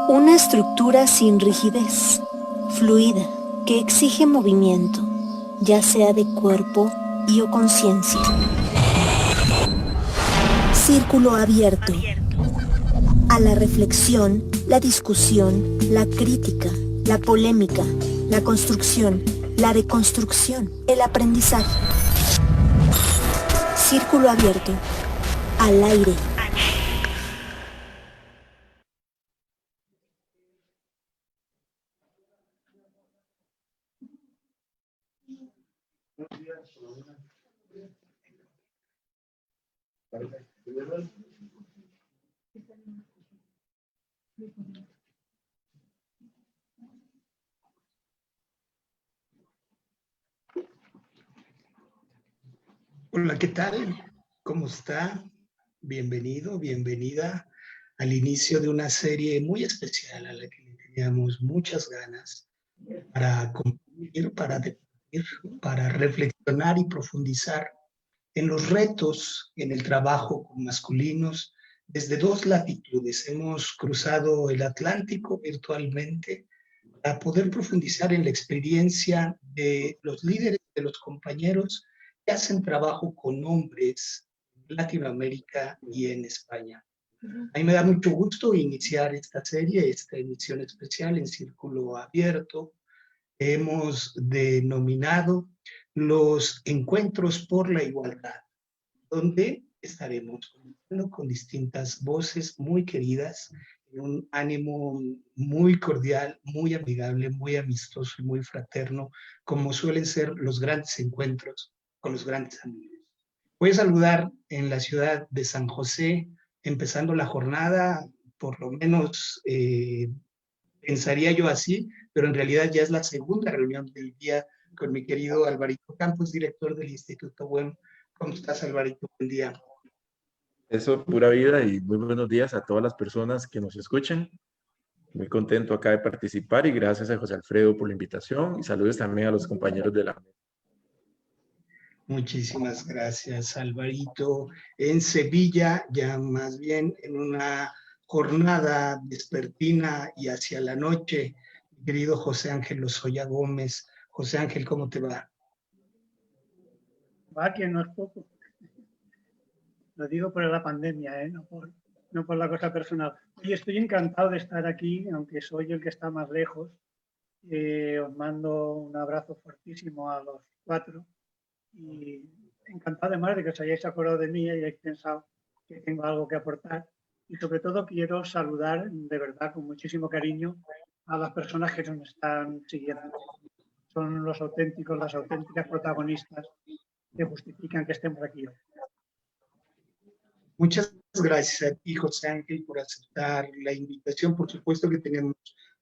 Una estructura sin rigidez, fluida, que exige movimiento, ya sea de cuerpo y o conciencia. Círculo abierto. A la reflexión, la discusión, la crítica, la polémica, la construcción, la deconstrucción, el aprendizaje. Círculo abierto. Al aire. Hola, ¿qué tal? ¿Cómo está? Bienvenido, bienvenida al inicio de una serie muy especial a la que le teníamos muchas ganas para compartir, para debatir, para reflexionar y profundizar en los retos en el trabajo con masculinos desde dos latitudes. Hemos cruzado el Atlántico virtualmente para poder profundizar en la experiencia de los líderes, de los compañeros que hacen trabajo con hombres en Latinoamérica y en España. A mí me da mucho gusto iniciar esta serie, esta emisión especial en Círculo Abierto. Hemos denominado los Encuentros por la Igualdad, donde estaremos conversando con distintas voces muy queridas, en un ánimo muy cordial, muy amigable, muy amistoso y muy fraterno, como suelen ser los grandes encuentros con los grandes amigos. Voy a saludar en la ciudad de San José, empezando la jornada, por lo menos pensaría yo así, pero en realidad ya es la segunda reunión del día con mi querido Alvarito Campos, director del Instituto WEM. ¿Cómo estás, Alvarito? Buen día. Eso, pura vida y muy buenos días a todas las personas que nos escuchan. Muy contento acá de participar y gracias a José Alfredo por la invitación y saludos también a los compañeros de la mesa. Muchísimas gracias, Alvarito. En Sevilla, ya más bien en una jornada vespertina y hacia la noche, mi querido José Ángel Lozoya Gómez. José Ángel, ¿cómo te va? Va, que no es poco. Lo digo por la pandemia, no por la cosa personal. Y estoy encantado de estar aquí, aunque soy el que está más lejos. Os mando un abrazo fuertísimo a los cuatro. Y encantado además de que os hayáis acordado de mí y hayáis pensado que tengo algo que aportar. Y sobre todo quiero saludar de verdad con muchísimo cariño a las personas que nos están siguiendo. Son los auténticos, las auténticas protagonistas que justifican que estemos aquí hoy. Muchas gracias a ti, José Ángel, por aceptar la invitación. Por supuesto que tenemos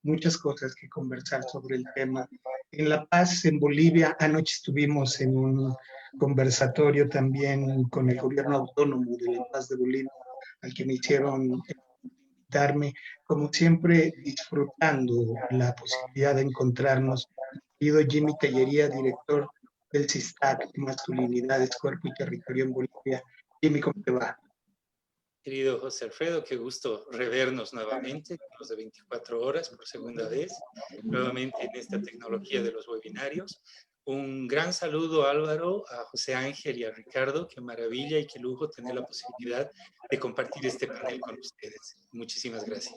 muchas cosas que conversar sobre el tema. En La Paz, en Bolivia, anoche estuvimos en un conversatorio también con el gobierno autónomo de La Paz de Bolivia, al que me hicieron invitarme, como siempre disfrutando la posibilidad de encontrarnos. Querido Jimmy Tellería, director del CISTAC, Masculinidades, Cuerpo y Territorio en Bolivia. Jimmy, ¿cómo te va? Querido José Alfredo, qué gusto revernos nuevamente, los de 24 horas por segunda vez, nuevamente en esta tecnología de los webinarios. Un gran saludo a Álvaro, a José Ángel y a Ricardo. Qué maravilla y qué lujo tener la posibilidad de compartir este panel con ustedes. Muchísimas gracias.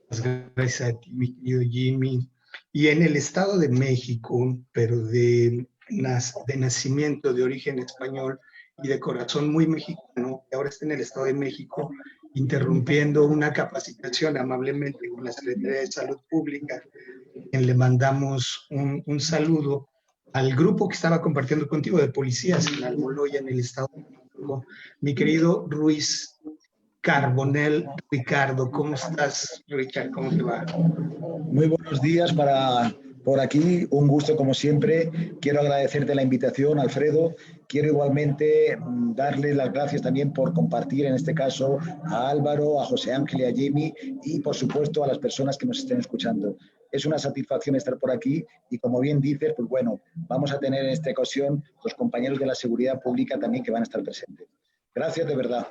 Gracias a ti, mi querido Jimmy. Y en el Estado de México, pero de nacimiento, de origen español y de corazón muy mexicano, que ahora está en el Estado de México, interrumpiendo una capacitación amablemente con la Secretaría de Salud Pública, quien le mandamos un saludo al grupo que estaba compartiendo contigo de policías en Almoloya, en el Estado de México, mi querido Ruiz Carbonell Ricardo. ¿Cómo estás, Richard? ¿Cómo te va? Muy buenos días por aquí. Un gusto como siempre. Quiero agradecerte la invitación, Alfredo. Quiero igualmente darle las gracias también por compartir, en este caso, a Álvaro, a José Ángel y a Jamie y, por supuesto, a las personas que nos estén escuchando. Es una satisfacción estar por aquí y, como bien dices, pues bueno, vamos a tener en esta ocasión los compañeros de la seguridad pública también que van a estar presentes. Gracias de verdad.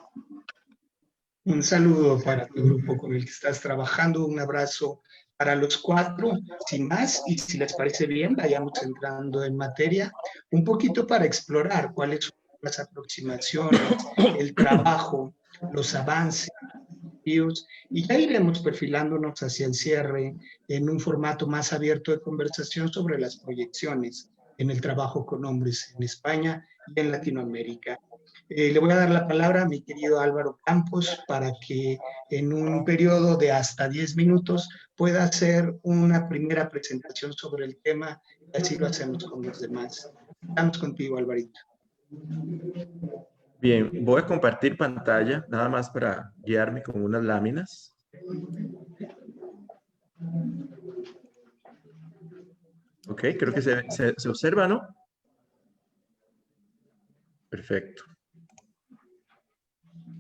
Un saludo para tu grupo con el que estás trabajando, un abrazo para los cuatro, sin más, y si les parece bien, vayamos entrando en materia, un poquito para explorar cuáles son las aproximaciones, el trabajo, los avances, y ya iremos perfilándonos hacia el cierre en un formato más abierto de conversación sobre las proyecciones en el trabajo con hombres en España y en Latinoamérica. Le voy a dar la palabra a mi querido Álvaro Campos para que en un periodo de hasta 10 minutos pueda hacer una primera presentación sobre el tema y así lo hacemos con los demás. Estamos contigo, Alvarito. Bien, voy a compartir pantalla nada más para guiarme con unas láminas. Ok, creo que se observa, ¿no? Perfecto.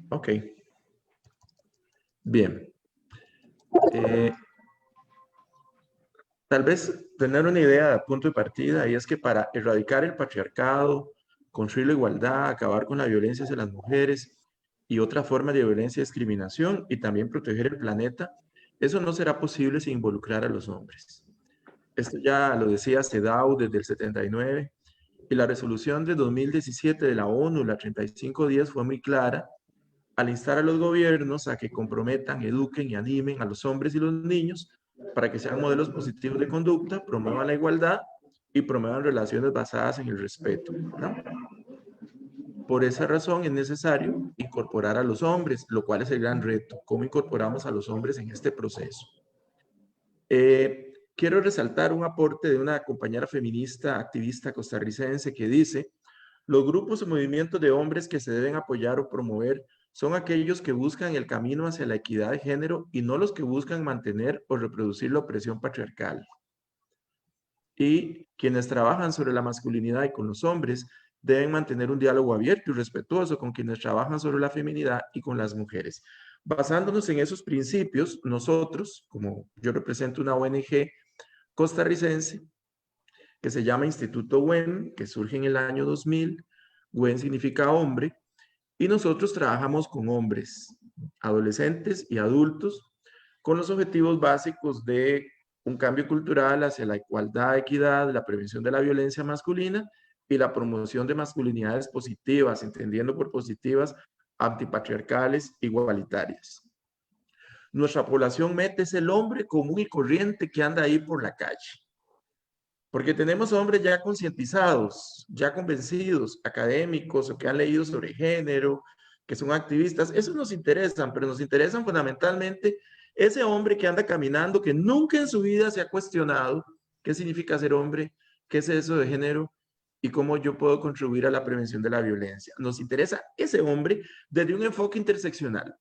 Ok. Bien. Tal vez tener una idea de punto de partida, y es que para erradicar el patriarcado, construir la igualdad, acabar con la violencia hacia las mujeres y otras formas de violencia y discriminación, y también proteger el planeta, eso no será posible sin involucrar a los hombres. Esto ya lo decía CEDAW desde el 79, y la resolución de 2017 de la ONU, la 3510, fue muy clara al instar a los gobiernos a que comprometan, eduquen y animen a los hombres y los niños para que sean modelos positivos de conducta, promuevan la igualdad y promuevan relaciones basadas en el respeto, ¿no? Por esa razón es necesario incorporar a los hombres, lo cual es el gran reto. ¿Cómo incorporamos a los hombres en este proceso? Quiero resaltar un aporte de una compañera feminista, activista costarricense, que dice: los grupos o movimientos de hombres que se deben apoyar o promover son aquellos que buscan el camino hacia la equidad de género y no los que buscan mantener o reproducir la opresión patriarcal. Y quienes trabajan sobre la masculinidad y con los hombres deben mantener un diálogo abierto y respetuoso con quienes trabajan sobre la feminidad y con las mujeres. Basándonos en esos principios, nosotros, como yo represento una ONG costarricense que se llama Instituto WEN, que surge en el año 2000, WEN significa hombre, y nosotros trabajamos con hombres, adolescentes y adultos, con los objetivos básicos de un cambio cultural hacia la igualdad, equidad, la prevención de la violencia masculina y la promoción de masculinidades positivas, entendiendo por positivas antipatriarcales, igualitarias. Nuestra población meta es el hombre común y corriente que anda ahí por la calle. Porque tenemos hombres ya concientizados, ya convencidos, académicos o que han leído sobre género, que son activistas. Esos nos interesan, pero nos interesan fundamentalmente ese hombre que anda caminando, que nunca en su vida se ha cuestionado qué significa ser hombre, qué es eso de género y cómo yo puedo contribuir a la prevención de la violencia. Nos interesa ese hombre desde un enfoque interseccional.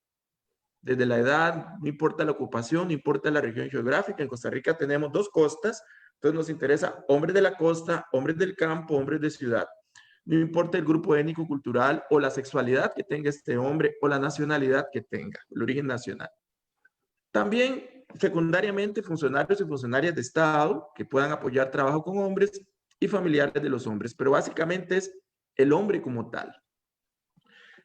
Desde la edad, no importa la ocupación, no importa la región geográfica. En Costa Rica tenemos 2 costas, entonces nos interesa hombres de la costa, hombres del campo, hombres de ciudad. No importa el grupo étnico-cultural o la sexualidad que tenga este hombre o la nacionalidad que tenga, el origen nacional. También, secundariamente, funcionarios y funcionarias de Estado que puedan apoyar trabajo con hombres y familiares de los hombres, pero básicamente es el hombre como tal.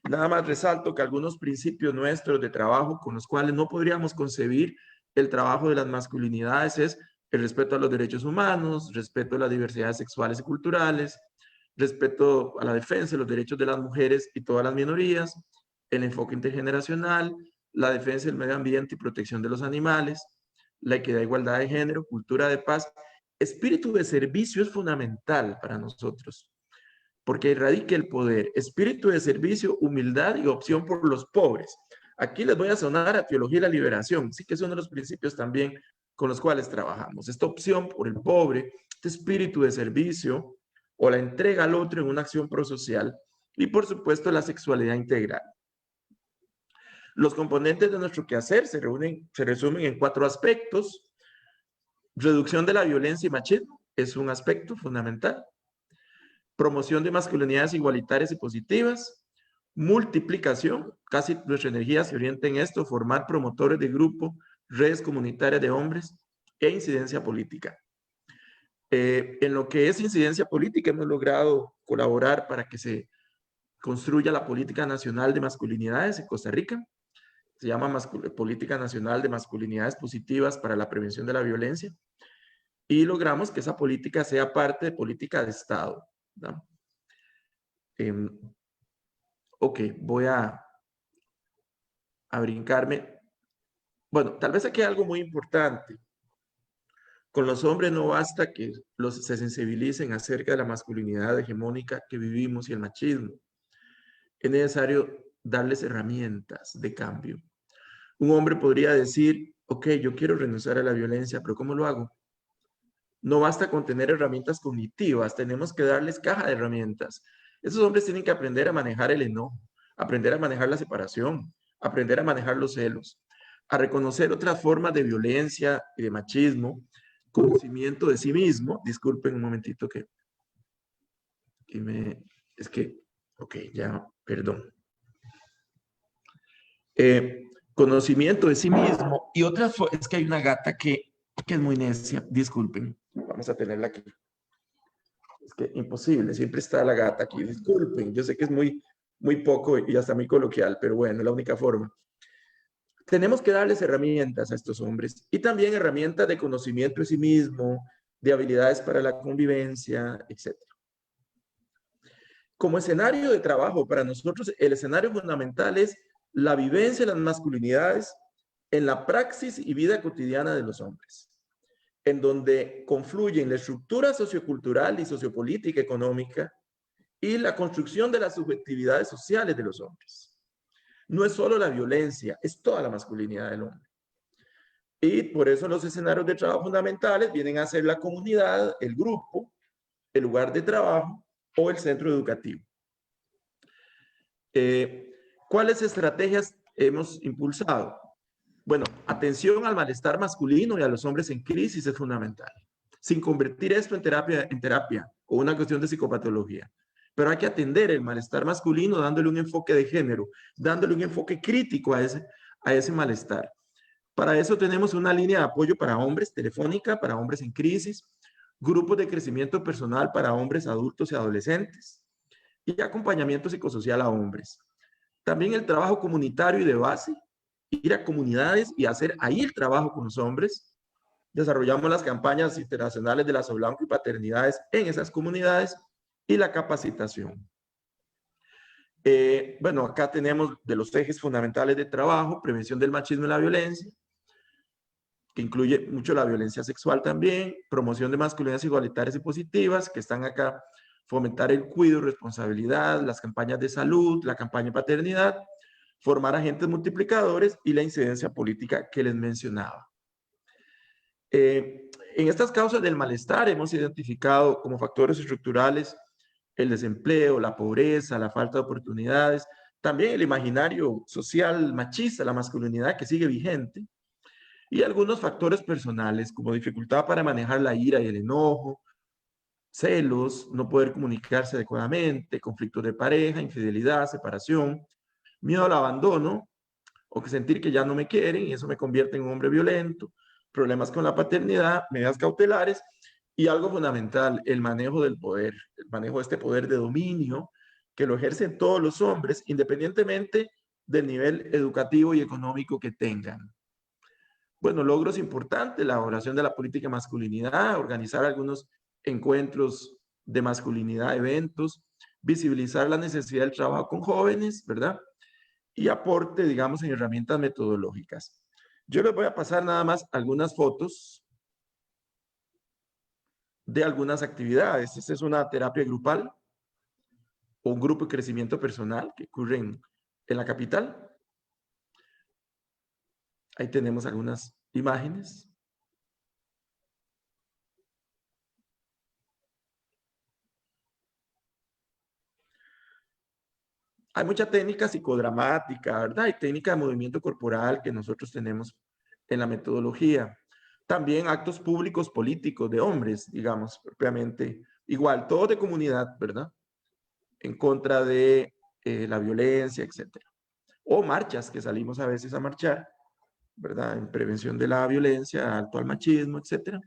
Nada más resalto que algunos principios nuestros de trabajo con los cuales no podríamos concebir el trabajo de las masculinidades es el respeto a los derechos humanos, respeto a las diversidades sexuales y culturales, respeto a la defensa de los derechos de las mujeres y todas las minorías, el enfoque intergeneracional, la defensa del medio ambiente y protección de los animales, la equidad e igualdad de género, cultura de paz. Espíritu de servicio es fundamental para nosotros, porque radica el poder, espíritu de servicio, humildad y opción por los pobres. Aquí les voy a sonar a Teología y la Liberación, sí que es uno de los principios también con los cuales trabajamos. Esta opción por el pobre, este espíritu de servicio o la entrega al otro en una acción prosocial y, por supuesto, la sexualidad integral. Los componentes de nuestro quehacer se resumen en 4 aspectos. Reducción de la violencia y machismo es un aspecto fundamental. Promoción de masculinidades igualitarias y positivas. Multiplicación, casi nuestra energía se orienta en esto, formar promotores de grupo, redes comunitarias de hombres e incidencia política. En lo que es incidencia política hemos logrado colaborar para que se construya la Política Nacional de Masculinidades en Costa Rica. Se llama Política Nacional de Masculinidades Positivas para la Prevención de la Violencia. Y logramos que esa política sea parte de política de Estado, ¿no? Ok, voy a brincarme. Bueno, tal vez aquí hay algo muy importante. Con los hombres no basta que se sensibilicen acerca de la masculinidad hegemónica que vivimos y el machismo. Es necesario darles herramientas de cambio. Un hombre podría decir, ok, yo quiero renunciar a la violencia, pero ¿cómo lo hago? No basta con tener herramientas cognitivas, tenemos que darles caja de herramientas. Esos hombres tienen que aprender a manejar el enojo, aprender a manejar la separación, aprender a manejar los celos, a reconocer otras formas de violencia y de machismo, conocimiento de sí mismo. Disculpen un momentito ok, ya, perdón. Conocimiento de sí mismo y otras, es que hay una gata que es muy necia, disculpen, vamos a tenerla aquí. Es que imposible, siempre está la gata aquí, disculpen, yo sé que es muy poco y hasta muy coloquial, pero bueno, es la única forma. Tenemos que darles herramientas a estos hombres y también herramientas de conocimiento de sí mismo, de habilidades para la convivencia, etc. Como escenario de trabajo, para nosotros el escenario fundamental es la vivencia de las masculinidades en la praxis y vida cotidiana de los hombres, en donde confluyen la estructura sociocultural y sociopolítica económica y la construcción de las subjetividades sociales de los hombres. No es solo la violencia, es toda la masculinidad del hombre. Y por eso los escenarios de trabajo fundamentales vienen a ser la comunidad, el grupo, el lugar de trabajo o el centro educativo. ¿Cuáles estrategias hemos impulsado? Bueno, atención al malestar masculino y a los hombres en crisis es fundamental, sin convertir esto en terapia o una cuestión de psicopatología. Pero hay que atender el malestar masculino dándole un enfoque de género, dándole un enfoque crítico a ese malestar. Para eso tenemos una línea de apoyo para hombres telefónica, para hombres en crisis, grupos de crecimiento personal para hombres adultos y adolescentes y acompañamiento psicosocial a hombres. También el trabajo comunitario y de base, ir a comunidades y hacer ahí el trabajo con los hombres. Desarrollamos las campañas internacionales de lazo blanco y paternidades en esas comunidades y la capacitación. Bueno, acá tenemos de los ejes fundamentales de trabajo, prevención del machismo y la violencia, que incluye mucho la violencia sexual también, promoción de masculinidades igualitarias y positivas, que están acá, fomentar el cuidado, responsabilidad, las campañas de salud, la campaña de paternidad, formar agentes multiplicadores y la incidencia política que les mencionaba. En estas causas del malestar hemos identificado como factores estructurales el desempleo, la pobreza, la falta de oportunidades, también el imaginario social machista, la masculinidad que sigue vigente, y algunos factores personales como dificultad para manejar la ira y el enojo, celos, no poder comunicarse adecuadamente, conflictos de pareja, infidelidad, separación, miedo al abandono, o que sentir que ya no me quieren y eso me convierte en un hombre violento, problemas con la paternidad, medidas cautelares y algo fundamental, el manejo del poder, el manejo de este poder de dominio que lo ejercen todos los hombres independientemente del nivel educativo y económico que tengan. Bueno, logros importantes, la elaboración de la política de masculinidad, organizar algunos encuentros de masculinidad, eventos, visibilizar la necesidad del trabajo con jóvenes, ¿verdad? Y aporte, digamos, en herramientas metodológicas. Yo les voy a pasar nada más algunas fotos de algunas actividades. Esta es una terapia grupal o un grupo de crecimiento personal que ocurre en la capital. Ahí tenemos algunas imágenes. Hay mucha técnica psicodramática, ¿verdad? Y técnica de movimiento corporal que nosotros tenemos en la metodología. También actos públicos políticos de hombres, digamos, propiamente. Igual, todo de comunidad, ¿verdad? En contra de la violencia, etcétera. O marchas, que salimos a veces a marchar, ¿verdad? En prevención de la violencia, alto al machismo, etcétera.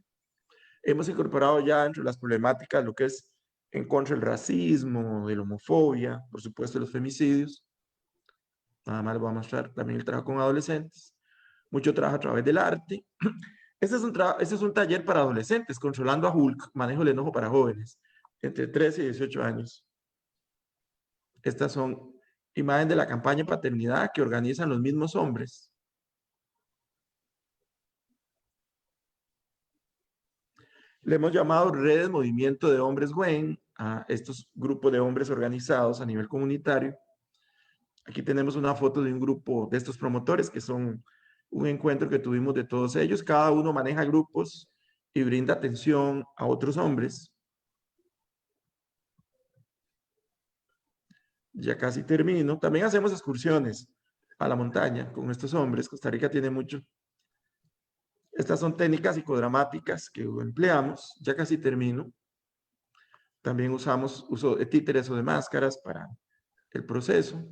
Hemos incorporado ya entre las problemáticas lo que es en contra del racismo, de la homofobia, por supuesto los femicidios. Nada más les voy a mostrar también el trabajo con adolescentes. Mucho trabajo a través del arte. Este es un taller para adolescentes, controlando a Hulk, manejo del enojo para jóvenes, entre 13 y 18 años. Estas son imágenes de la campaña de paternidad que organizan los mismos hombres. Le hemos llamado redes movimiento de hombres WEN a estos grupos de hombres organizados a nivel comunitario. Aquí tenemos una foto de un grupo de estos promotores que son un encuentro que tuvimos de todos ellos. Cada uno maneja grupos y brinda atención a otros hombres. Ya casi termino. También hacemos excursiones a la montaña con estos hombres. Costa Rica tiene mucho. Estas son técnicas psicodramáticas que empleamos. Ya casi termino. También uso de títeres o de máscaras para el proceso.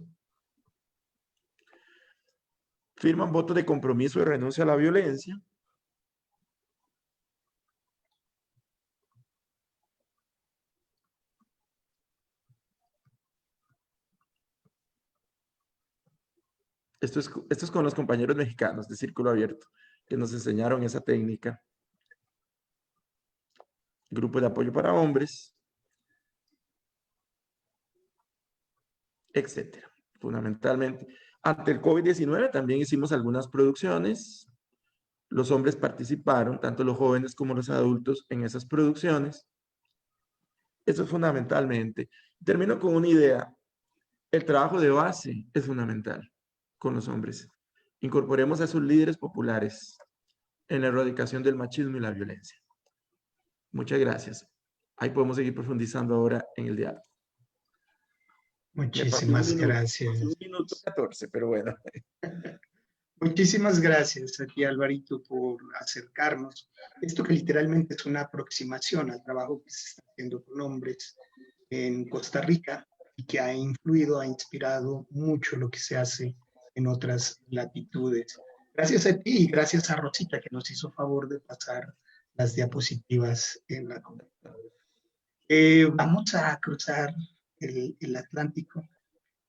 Firman votos de compromiso y renuncia a la violencia. Esto es con los compañeros mexicanos de Círculo Abierto, que nos enseñaron esa técnica. Grupo de apoyo para hombres, etcétera. Fundamentalmente, ante el COVID-19 también hicimos algunas producciones. Los hombres participaron, tanto los jóvenes como los adultos, en esas producciones. Eso es fundamentalmente. Termino con una idea. El trabajo de base es fundamental con los hombres. Incorporemos a esos líderes populares en la erradicación del machismo y la violencia. Muchas gracias. Ahí podemos seguir profundizando ahora en el diálogo. Muchísimas gracias. Un minuto 14, pero bueno. Muchísimas gracias a ti, Alvarito, por acercarnos. Esto que literalmente es una aproximación al trabajo que se está haciendo con hombres en Costa Rica y que ha influido, ha inspirado mucho lo que se hace en otras latitudes. Gracias a ti y gracias a Rosita que nos hizo favor de pasar las diapositivas en la computadora. Vamos a cruzar el Atlántico,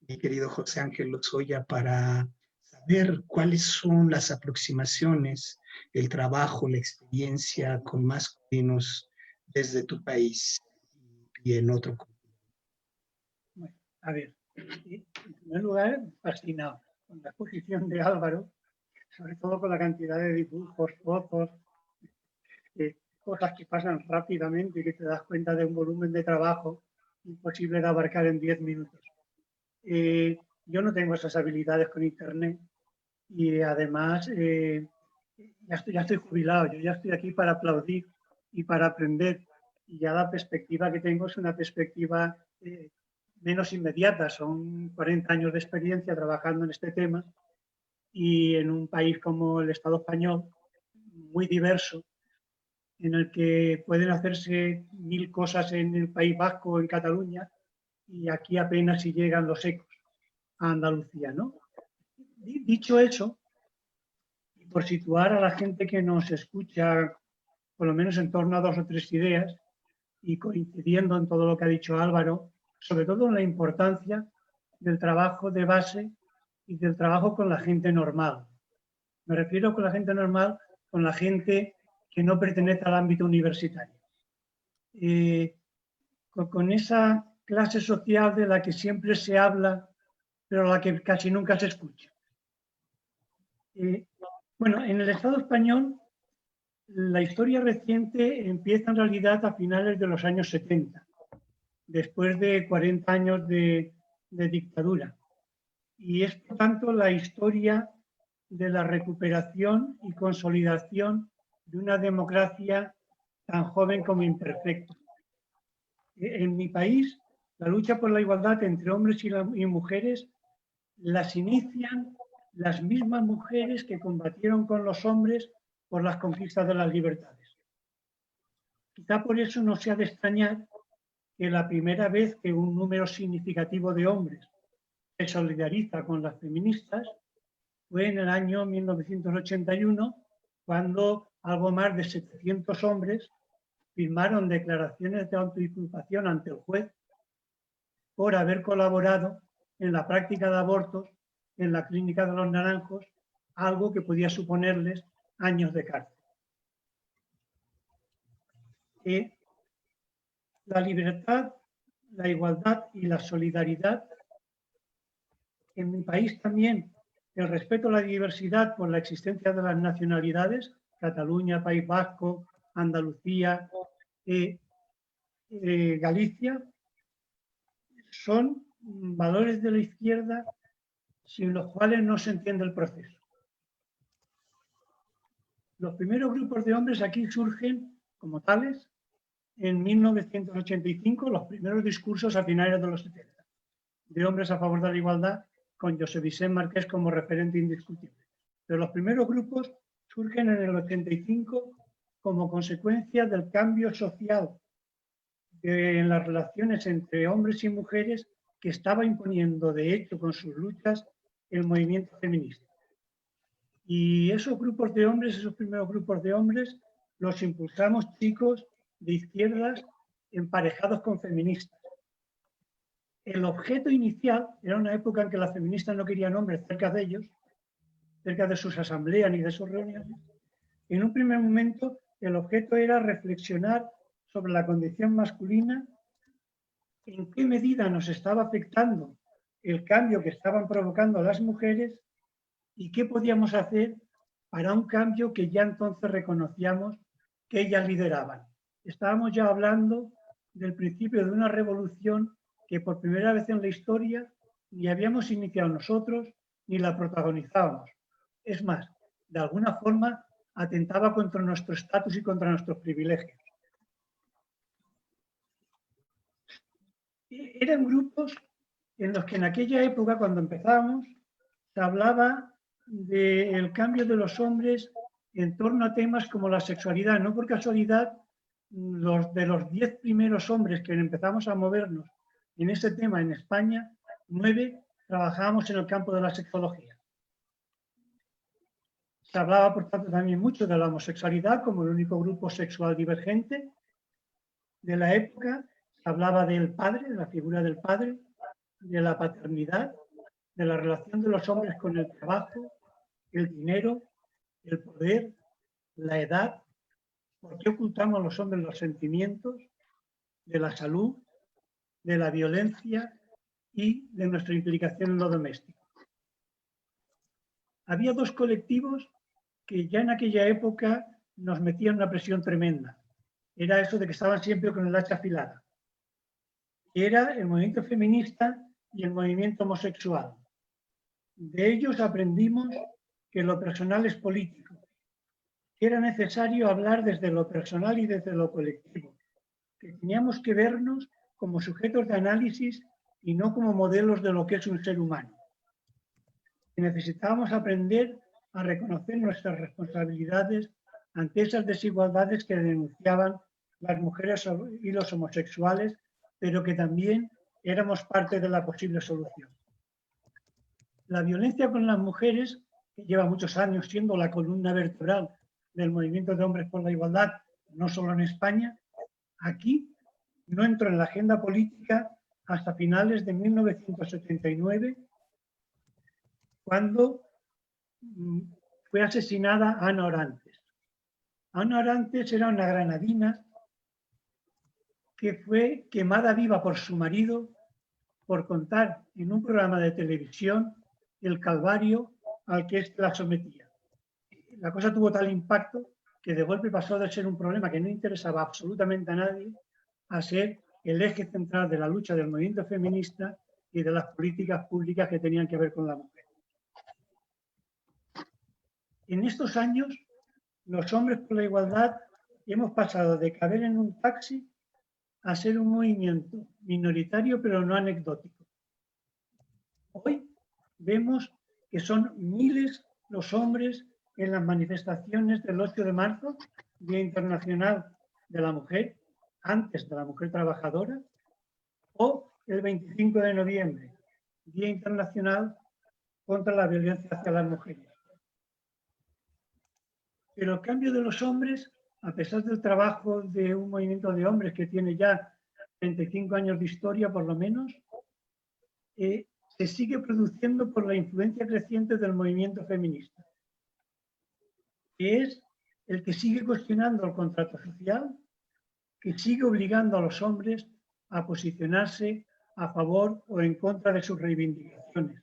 mi querido José Ángel Lozoya, para saber cuáles son las aproximaciones, el trabajo, la experiencia con masculinos desde tu país y en otro continente. Bueno, a ver, en primer lugar, fascinado con la exposición de Álvaro, sobre todo con la cantidad de dibujos, fotos, cosas que pasan rápidamente y que te das cuenta de un volumen de trabajo imposible de abarcar en 10 minutos. Yo no tengo esas habilidades con Internet y además ya estoy jubilado, yo ya estoy aquí para aplaudir y para aprender, y ya la perspectiva que tengo es una perspectiva menos inmediata. Son 40 años de experiencia trabajando en este tema y en un país como el Estado español, muy diverso, en el que pueden hacerse 1000 cosas en el País Vasco o en Cataluña y aquí apenas si llegan los ecos a Andalucía, ¿no? Dicho eso, y por situar a la gente que nos escucha por lo menos en torno a 2 o 3 ideas y coincidiendo en todo lo que ha dicho Álvaro, sobre todo en la importancia del trabajo de base y del trabajo con la gente normal. Me refiero con la gente normal, con la gente que no pertenece al ámbito universitario. Con esa clase social de la que siempre se habla, pero a la que casi nunca se escucha. Bueno, en el Estado español, la historia reciente empieza en realidad a finales de los años 70, después de 40 años de dictadura. Y es, por tanto, la historia de la recuperación y consolidación de una democracia tan joven como imperfecta. En mi país, La lucha por la igualdad entre hombres y mujeres las inician las mismas mujeres que combatieron con los hombres por las conquistas de las libertades. Quizá por eso no sea de extrañar que la primera vez que un número significativo de hombres se solidariza con las feministas fue en el año 1981, cuando algo más de 700 hombres firmaron declaraciones de autoinculpación ante el juez por haber colaborado en la práctica de abortos en la Clínica de los Naranjos, algo que podía suponerles años de cárcel. La libertad, la igualdad y la solidaridad. En mi país también el respeto a la diversidad por la existencia de las nacionalidades, Cataluña, País Vasco, Andalucía, Galicia, son valores de la izquierda sin los cuales no se entiende el proceso. Los primeros grupos de hombres aquí surgen como tales en 1985, los primeros discursos a finales de los 70, de hombres a favor de la igualdad, con José Vicent Marqués como referente indiscutible. Pero los primeros grupos surgen en el 85 como consecuencia del cambio social en las relaciones entre hombres y mujeres que estaba imponiendo, de hecho, con sus luchas, el movimiento feminista. Y esos grupos de hombres, esos primeros grupos de hombres, los impulsamos chicos de izquierdas emparejados con feministas. El objeto inicial era una época en que las feministas no querían hombres cerca de ellos, cerca de sus asambleas ni de sus reuniones. En un primer momento, el objeto era reflexionar sobre la condición masculina, en qué medida nos estaba afectando el cambio que estaban provocando las mujeres y qué podíamos hacer para un cambio que ya entonces reconocíamos que ellas lideraban. Estábamos ya hablando del principio de una revolución que por primera vez en la historia ni habíamos iniciado nosotros ni la protagonizábamos. Es más, de alguna forma atentaba contra nuestro estatus y contra nuestros privilegios. Eran grupos en los que en aquella época, cuando empezábamos, se hablaba del cambio de los hombres en torno a temas como la sexualidad. No por casualidad, de los 10 primeros hombres que empezamos a movernos en ese tema en España, 9 trabajábamos en el campo de la sexología. Se hablaba, por tanto, también mucho de la homosexualidad como el único grupo sexual divergente de la época. Se hablaba del padre, de la figura del padre, de la paternidad, de la relación de los hombres con el trabajo, el dinero, el poder, la edad, por qué ocultamos a los hombres los sentimientos, de la salud, de la violencia y de nuestra implicación en lo doméstico. Había dos colectivos que ya en aquella época nos metían una presión tremenda. Era eso de que estaban siempre con el hacha afilada. Era el movimiento feminista y el movimiento homosexual. De ellos aprendimos que lo personal es político, que era necesario hablar desde lo personal y desde lo colectivo, que teníamos que vernos como sujetos de análisis y no como modelos de lo que es un ser humano. Que necesitábamos aprender a reconocer nuestras responsabilidades ante esas desigualdades que denunciaban las mujeres y los homosexuales, pero que también éramos parte de la posible solución. La violencia con las mujeres, que lleva muchos años siendo la columna vertebral del movimiento de hombres por la igualdad, no solo en España, aquí no entró en la agenda política hasta finales de 1979, cuando fue asesinada Ana Orantes. Ana Orantes era una granadina que fue quemada viva por su marido por contar en un programa de televisión el calvario al que éste la sometía. La cosa tuvo tal impacto que de golpe pasó de ser un problema que no interesaba absolutamente a nadie a ser el eje central de la lucha del movimiento feminista y de las políticas públicas que tenían que ver con la mujer. En estos años, los hombres por la igualdad hemos pasado de caber en un taxi a ser un movimiento minoritario pero no anecdótico. Hoy vemos que son miles los hombres en las manifestaciones del 8 de marzo, Día Internacional de la Mujer, antes de la Mujer Trabajadora, o el 25 de noviembre, Día Internacional contra la Violencia hacia las Mujeres. Pero el cambio de los hombres, a pesar del trabajo de un movimiento de hombres que tiene ya 35 años de historia por lo menos, se sigue produciendo por la influencia creciente del movimiento feminista, que es el que sigue cuestionando el contrato social, que sigue obligando a los hombres a posicionarse a favor o en contra de sus reivindicaciones,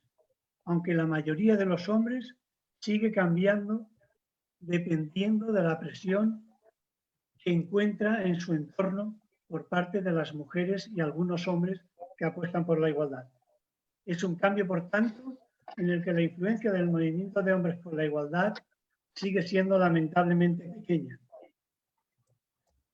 aunque la mayoría de los hombres sigue cambiando dependiendo de la presión que encuentra en su entorno por parte de las mujeres y algunos hombres que apuestan por la igualdad. Es un cambio, por tanto, en el que la influencia del movimiento de hombres por la igualdad sigue siendo lamentablemente pequeña.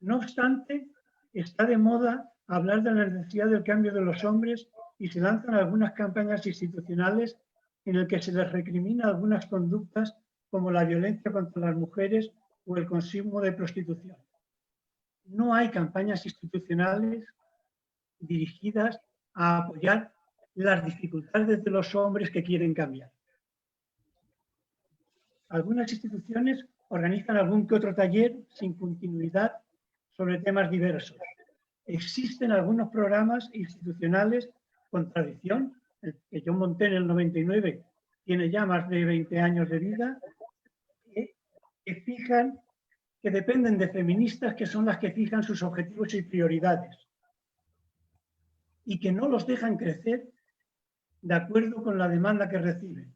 No obstante, está de moda hablar de la necesidad del cambio de los hombres y se lanzan algunas campañas institucionales en las que se les recrimina algunas conductas como la violencia contra las mujeres o el consumo de prostitución. No hay campañas institucionales dirigidas a apoyar las dificultades de los hombres que quieren cambiar. Algunas instituciones organizan algún que otro taller sin continuidad sobre temas diversos. Existen algunos programas institucionales con tradición, el que yo monté en el 99 tiene ya más de 20 años de vida, que dependen de feministas que son las que fijan sus objetivos y prioridades y que no los dejan crecer de acuerdo con la demanda que reciben.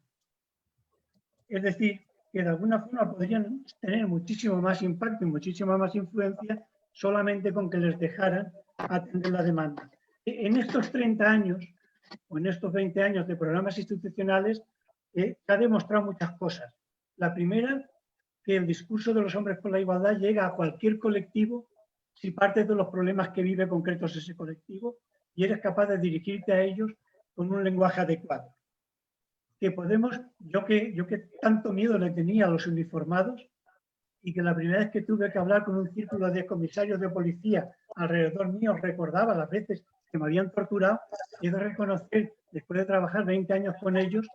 Es decir, que de alguna forma podrían tener muchísimo más impacto y muchísima más influencia solamente con que les dejaran atender la demanda. En estos 30 años o en estos 20 años de programas institucionales se ha demostrado muchas cosas. La primera, que el discurso de los hombres por la igualdad llega a cualquier colectivo si partes de los problemas que vive concretos ese colectivo y eres capaz de dirigirte a ellos con un lenguaje adecuado. Que podemos, yo que tanto miedo le tenía a los uniformados y que la primera vez que tuve que hablar con un círculo de comisarios de policía alrededor mío recordaba las veces que me habían torturado, he de reconocer, después de trabajar 20 años con ellos,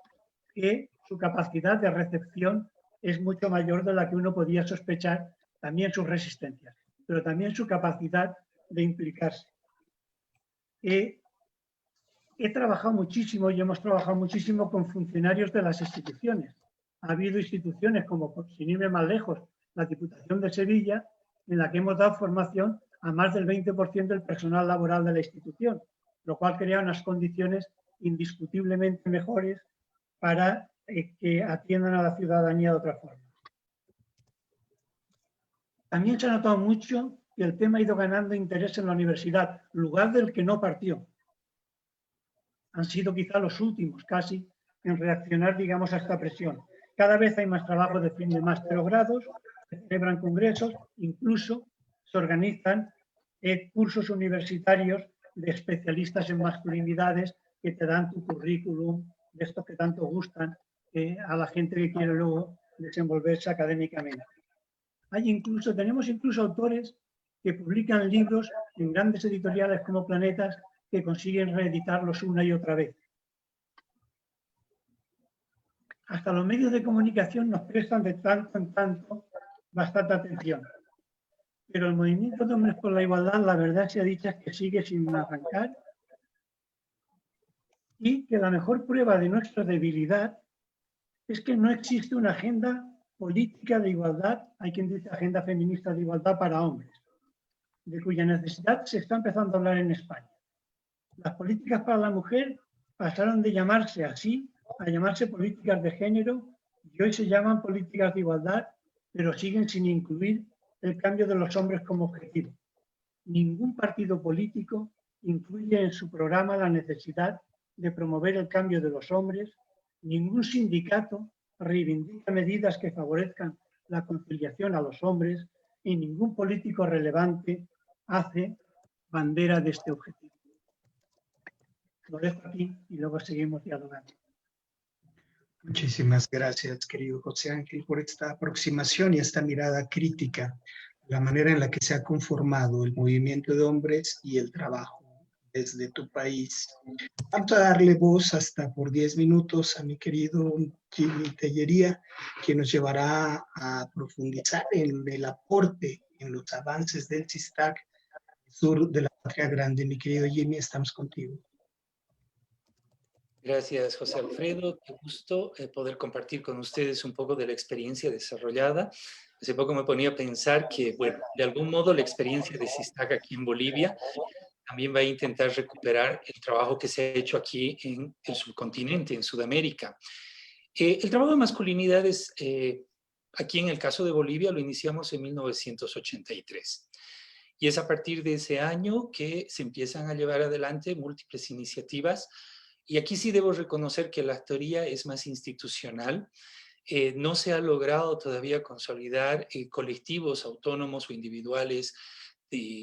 que su capacidad de recepción es mucho mayor de la que uno podía sospechar, también sus resistencias, pero también su capacidad de implicarse. He trabajado muchísimo y hemos trabajado muchísimo con funcionarios de las instituciones. Ha habido instituciones como, sin irme más lejos, la Diputación de Sevilla, en la que hemos dado formación a más del 20% del personal laboral de la institución, lo cual crea unas condiciones indiscutiblemente mejores para que atiendan a la ciudadanía de otra forma. También se ha notado mucho que el tema ha ido ganando interés en la universidad, lugar del que no partió. Han sido quizá los últimos casi en reaccionar, digamos, a esta presión. Cada vez hay más trabajos de fin de máster o grados, se celebran congresos, incluso se organizan cursos universitarios de especialistas en masculinidades que te dan tu currículum, de estos que tanto gustan a la gente que quiere luego desenvolverse académicamente. Tenemos incluso autores que publican libros en grandes editoriales como Planetas que consiguen reeditarlos una y otra vez. Hasta los medios de comunicación nos prestan de tanto en tanto bastante atención. Pero el movimiento de hombres por la igualdad, la verdad sea dicha, es que sigue sin arrancar y que la mejor prueba de nuestra debilidad es que no existe una agenda política de igualdad, hay quien dice agenda feminista de igualdad para hombres, de cuya necesidad se está empezando a hablar en España. Las políticas para la mujer pasaron de llamarse así a llamarse políticas de género y hoy se llaman políticas de igualdad, pero siguen sin incluir el cambio de los hombres como objetivo. Ningún partido político incluye en su programa la necesidad de promover el cambio de los hombres, ningún sindicato reivindica medidas que favorezcan la conciliación a los hombres y ningún político relevante hace bandera de este objetivo. Lo dejo aquí y luego seguimos dialogando. Muchísimas gracias, querido José Ángel, por esta aproximación y esta mirada crítica, la manera en la que se ha conformado el movimiento de hombres y el trabajo desde tu país. Vamos a darle voz hasta por 10 minutos a mi querido Jimmy Tellería, quien nos llevará a profundizar en el aporte en los avances del CISTAC sur de la Patria Grande. Mi querido Jimmy, estamos contigo. Gracias, José Alfredo. Qué gusto poder compartir con ustedes un poco de la experiencia desarrollada. Hace poco me ponía a pensar que, bueno, de algún modo la experiencia de CISTAC aquí en Bolivia también va a intentar recuperar el trabajo que se ha hecho aquí en el subcontinente, en Sudamérica. El trabajo de masculinidades, aquí en el caso de Bolivia, lo iniciamos en 1983. Y es a partir de ese año que se empiezan a llevar adelante múltiples iniciativas. Y aquí sí debo reconocer que la actoría es más institucional. No se ha logrado todavía consolidar colectivos autónomos o individuales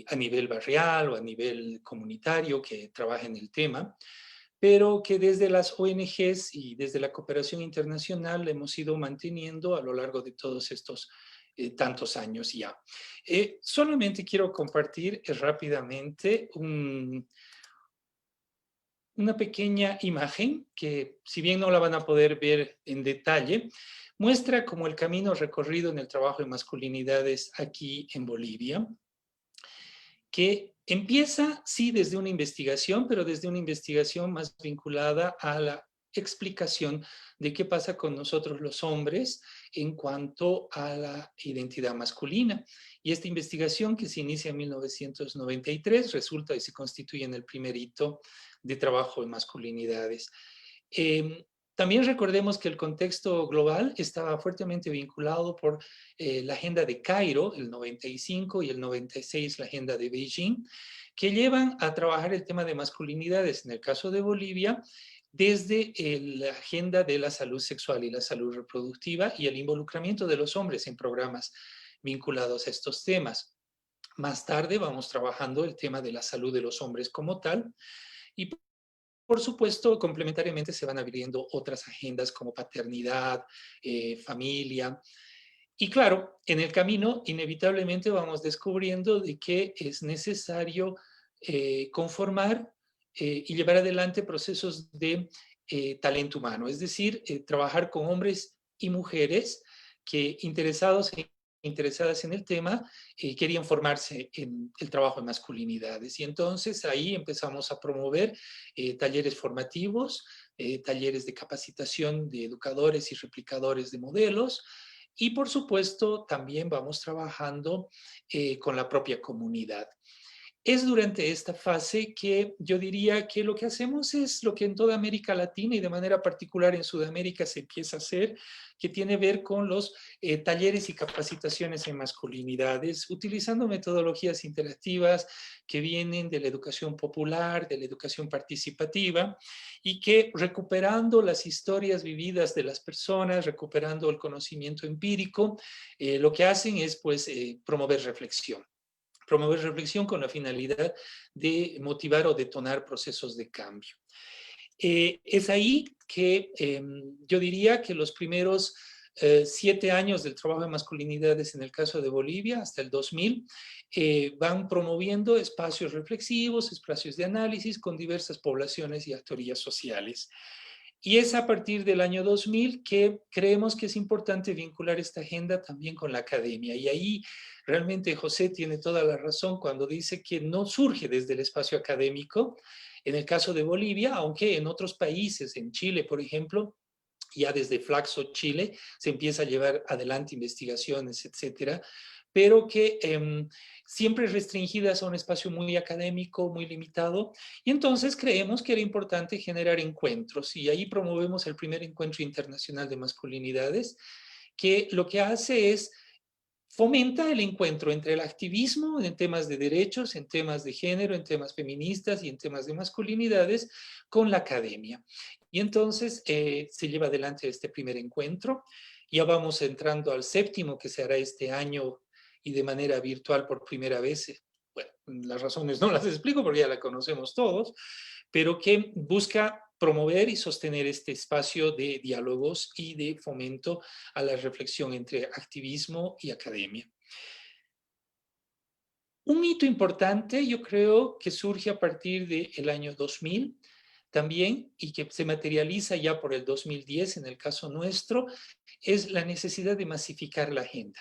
a nivel barrial o a nivel comunitario que trabajen el tema, pero que desde las ONGs y desde la cooperación internacional hemos ido manteniendo a lo largo de todos estos tantos años ya. Solamente quiero compartir rápidamente una pequeña imagen que, si bien no la van a poder ver en detalle, muestra como el camino recorrido en el trabajo de masculinidades aquí en Bolivia, que empieza, sí, desde una investigación, pero desde una investigación más vinculada a la explicación de qué pasa con nosotros los hombres en cuanto a la identidad masculina. Y esta investigación, que se inicia en 1993, resulta y se constituye en el primer hito de trabajo en masculinidades. También recordemos que el contexto global estaba fuertemente vinculado por la Agenda de Cairo, el 95, y el 96, la Agenda de Beijing, que llevan a trabajar el tema de masculinidades, en el caso de Bolivia, desde la agenda de la salud sexual y la salud reproductiva y el involucramiento de los hombres en programas vinculados a estos temas. Más tarde vamos trabajando el tema de la salud de los hombres como tal, y por supuesto, complementariamente se van abriendo otras agendas como paternidad, familia. Y claro, en el camino inevitablemente vamos descubriendo de que es necesario conformar y llevar adelante procesos de talento humano, es decir, trabajar con hombres y mujeres que interesadas en el tema, querían formarse en el trabajo de masculinidades. Y entonces ahí empezamos a promover talleres formativos, talleres de capacitación de educadores y replicadores de modelos, y por supuesto también vamos trabajando con la propia comunidad. Es durante esta fase que yo diría que lo que hacemos es lo que en toda América Latina y de manera particular en Sudamérica se empieza a hacer, que tiene que ver con los talleres y capacitaciones en masculinidades, utilizando metodologías interactivas que vienen de la educación popular, de la educación participativa, y que recuperando las historias vividas de las personas, recuperando el conocimiento empírico, lo que hacen es pues promover reflexión con la finalidad de motivar o detonar procesos de cambio. Es ahí que yo diría que los primeros 7 años del trabajo de masculinidades en el caso de Bolivia, hasta el 2000, van promoviendo espacios reflexivos, espacios de análisis con diversas poblaciones y actorías sociales. Y es a partir del año 2000 que creemos que es importante vincular esta agenda también con la academia. Y ahí realmente José tiene toda la razón cuando dice que no surge desde el espacio académico, en el caso de Bolivia, aunque en otros países, en Chile, por ejemplo, ya desde Flaxo, Chile, se empieza a llevar adelante investigaciones, etcétera, pero que siempre restringidas a un espacio muy académico, muy limitado, y entonces creemos que era importante generar encuentros, y ahí promovemos el primer encuentro internacional de masculinidades, que lo que hace es fomenta el encuentro entre el activismo en temas de derechos, en temas de género, en temas feministas y en temas de masculinidades con la academia. Y entonces se lleva adelante este primer encuentro. Ya vamos entrando al 7º que se hará este año y de manera virtual por primera vez bueno, las razones no las explico porque ya las conocemos todos, pero que busca promover y sostener este espacio de diálogos y de fomento a la reflexión entre activismo y academia. Un hito importante, yo creo, que surge a partir del año 2000 también y que se materializa ya por el 2010 en el caso nuestro, es la necesidad de masificar la agenda.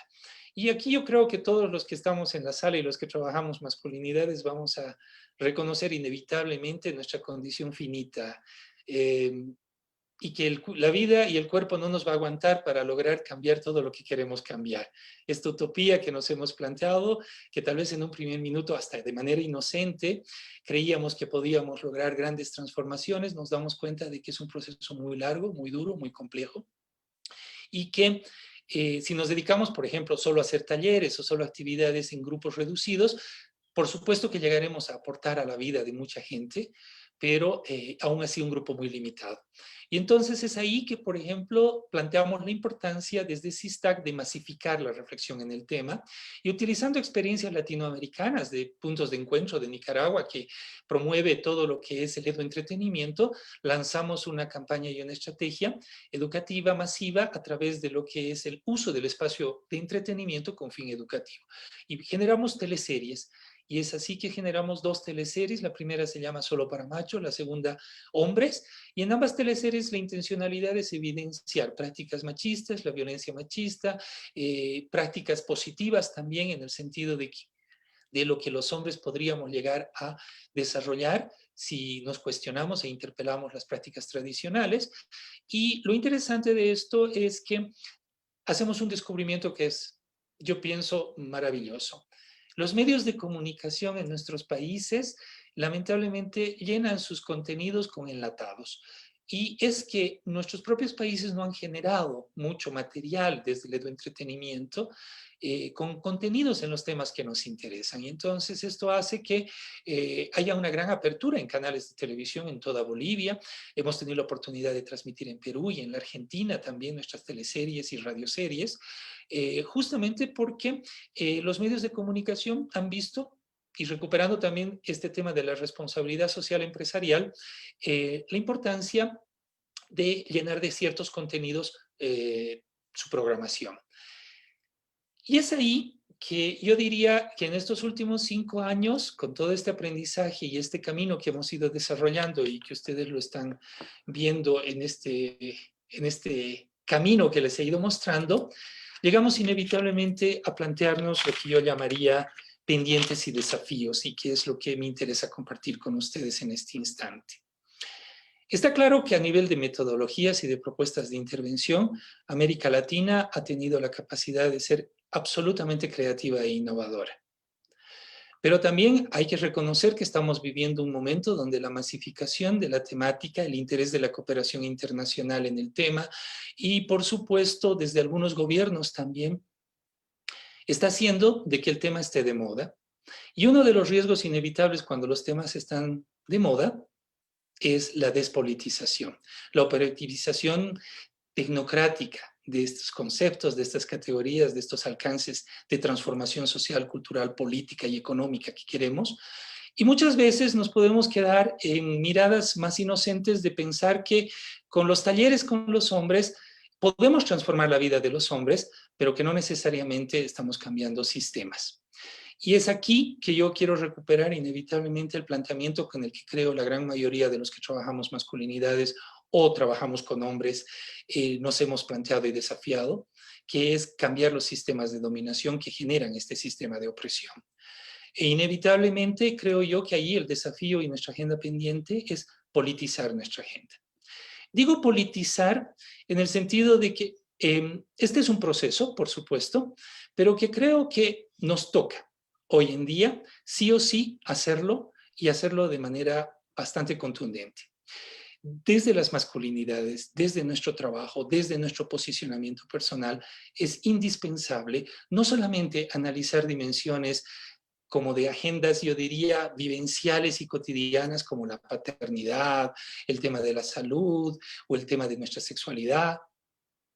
Y aquí yo creo que todos los que estamos en la sala y los que trabajamos masculinidades vamos a reconocer inevitablemente nuestra condición finita y que la vida y el cuerpo no nos va a aguantar para lograr cambiar todo lo que queremos cambiar. Esta utopía que nos hemos planteado, que tal vez en un primer minuto, hasta de manera inocente, creíamos que podíamos lograr grandes transformaciones, nos damos cuenta de que es un proceso muy largo, muy duro, muy complejo, y que si nos dedicamos, por ejemplo, solo a hacer talleres o solo actividades en grupos reducidos, por supuesto que llegaremos a aportar a la vida de mucha gente, pero aún así un grupo muy limitado. Y entonces es ahí que, por ejemplo, planteamos la importancia desde SISTAC de masificar la reflexión en el tema y utilizando experiencias latinoamericanas de puntos de encuentro de Nicaragua que promueve todo lo que es el eduentretenimiento, lanzamos una campaña y una estrategia educativa masiva a través de lo que es el uso del espacio de entretenimiento con fin educativo. Y generamos teleseries. Y es así que generamos 2 teleseries. La primera se llama Solo para Machos, la segunda Hombres. Y en ambas teleseries la intencionalidad es evidenciar prácticas machistas, la violencia machista, prácticas positivas también en el sentido de lo que los hombres podríamos llegar a desarrollar si nos cuestionamos e interpelamos las prácticas tradicionales. Y lo interesante de esto es que hacemos un descubrimiento que es, yo pienso, maravilloso. Los medios de comunicación en nuestros países lamentablemente llenan sus contenidos con enlatados. Y es que nuestros propios países no han generado mucho material desde el entretenimiento con contenidos en los temas que nos interesan. Y entonces esto hace que haya una gran apertura en canales de televisión en toda Bolivia. Hemos tenido la oportunidad de transmitir en Perú y en la Argentina también nuestras teleseries y radioseries, justamente porque los medios de comunicación han visto, y recuperando también este tema de la responsabilidad social empresarial, la importancia de llenar de ciertos contenidos su programación. Y es ahí que yo diría que en estos últimos 5 años, con todo este aprendizaje y este camino que hemos ido desarrollando y que ustedes lo están viendo en este camino que les he ido mostrando, llegamos inevitablemente a plantearnos lo que yo llamaría pendientes y desafíos, y que es lo que me interesa compartir con ustedes en este instante. Está claro que a nivel de metodologías y de propuestas de intervención, América Latina ha tenido la capacidad de ser absolutamente creativa e innovadora. Pero también hay que reconocer que estamos viviendo un momento donde la masificación de la temática, el interés de la cooperación internacional en el tema y, por supuesto, desde algunos gobiernos también, está haciendo de que el tema esté de moda. Y uno de los riesgos inevitables cuando los temas están de moda es la despolitización, la operativización tecnocrática de estos conceptos, de estas categorías, de estos alcances de transformación social, cultural, política y económica que queremos. Y muchas veces nos podemos quedar en miradas más inocentes de pensar que con los talleres con los hombres podemos transformar la vida de los hombres, pero que no necesariamente estamos cambiando sistemas. Y es aquí que yo quiero recuperar inevitablemente el planteamiento con el que creo la gran mayoría de los que trabajamos masculinidades o trabajamos con hombres nos hemos planteado y desafiado, que es cambiar los sistemas de dominación que generan este sistema de opresión. E inevitablemente creo yo que ahí el desafío y nuestra agenda pendiente es politizar nuestra agenda. Digo politizar en el sentido de que este es un proceso, por supuesto, pero que creo que nos toca hoy en día sí o sí hacerlo y hacerlo de manera bastante contundente. Desde las masculinidades, desde nuestro trabajo, desde nuestro posicionamiento personal, es indispensable no solamente analizar dimensiones como de agendas, yo diría, vivenciales y cotidianas como la paternidad, el tema de la salud o el tema de nuestra sexualidad,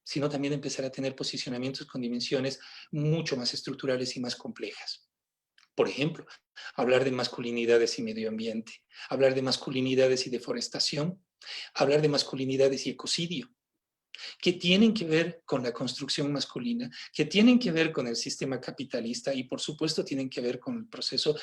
sino también empezar a tener posicionamientos con dimensiones mucho más estructurales y más complejas. Por ejemplo, hablar de masculinidades y medio ambiente, hablar de masculinidades y deforestación, hablar de masculinidades y ecocidio, que tienen que ver con la construcción masculina, que tienen que ver con el sistema capitalista y por supuesto tienen que ver con el proceso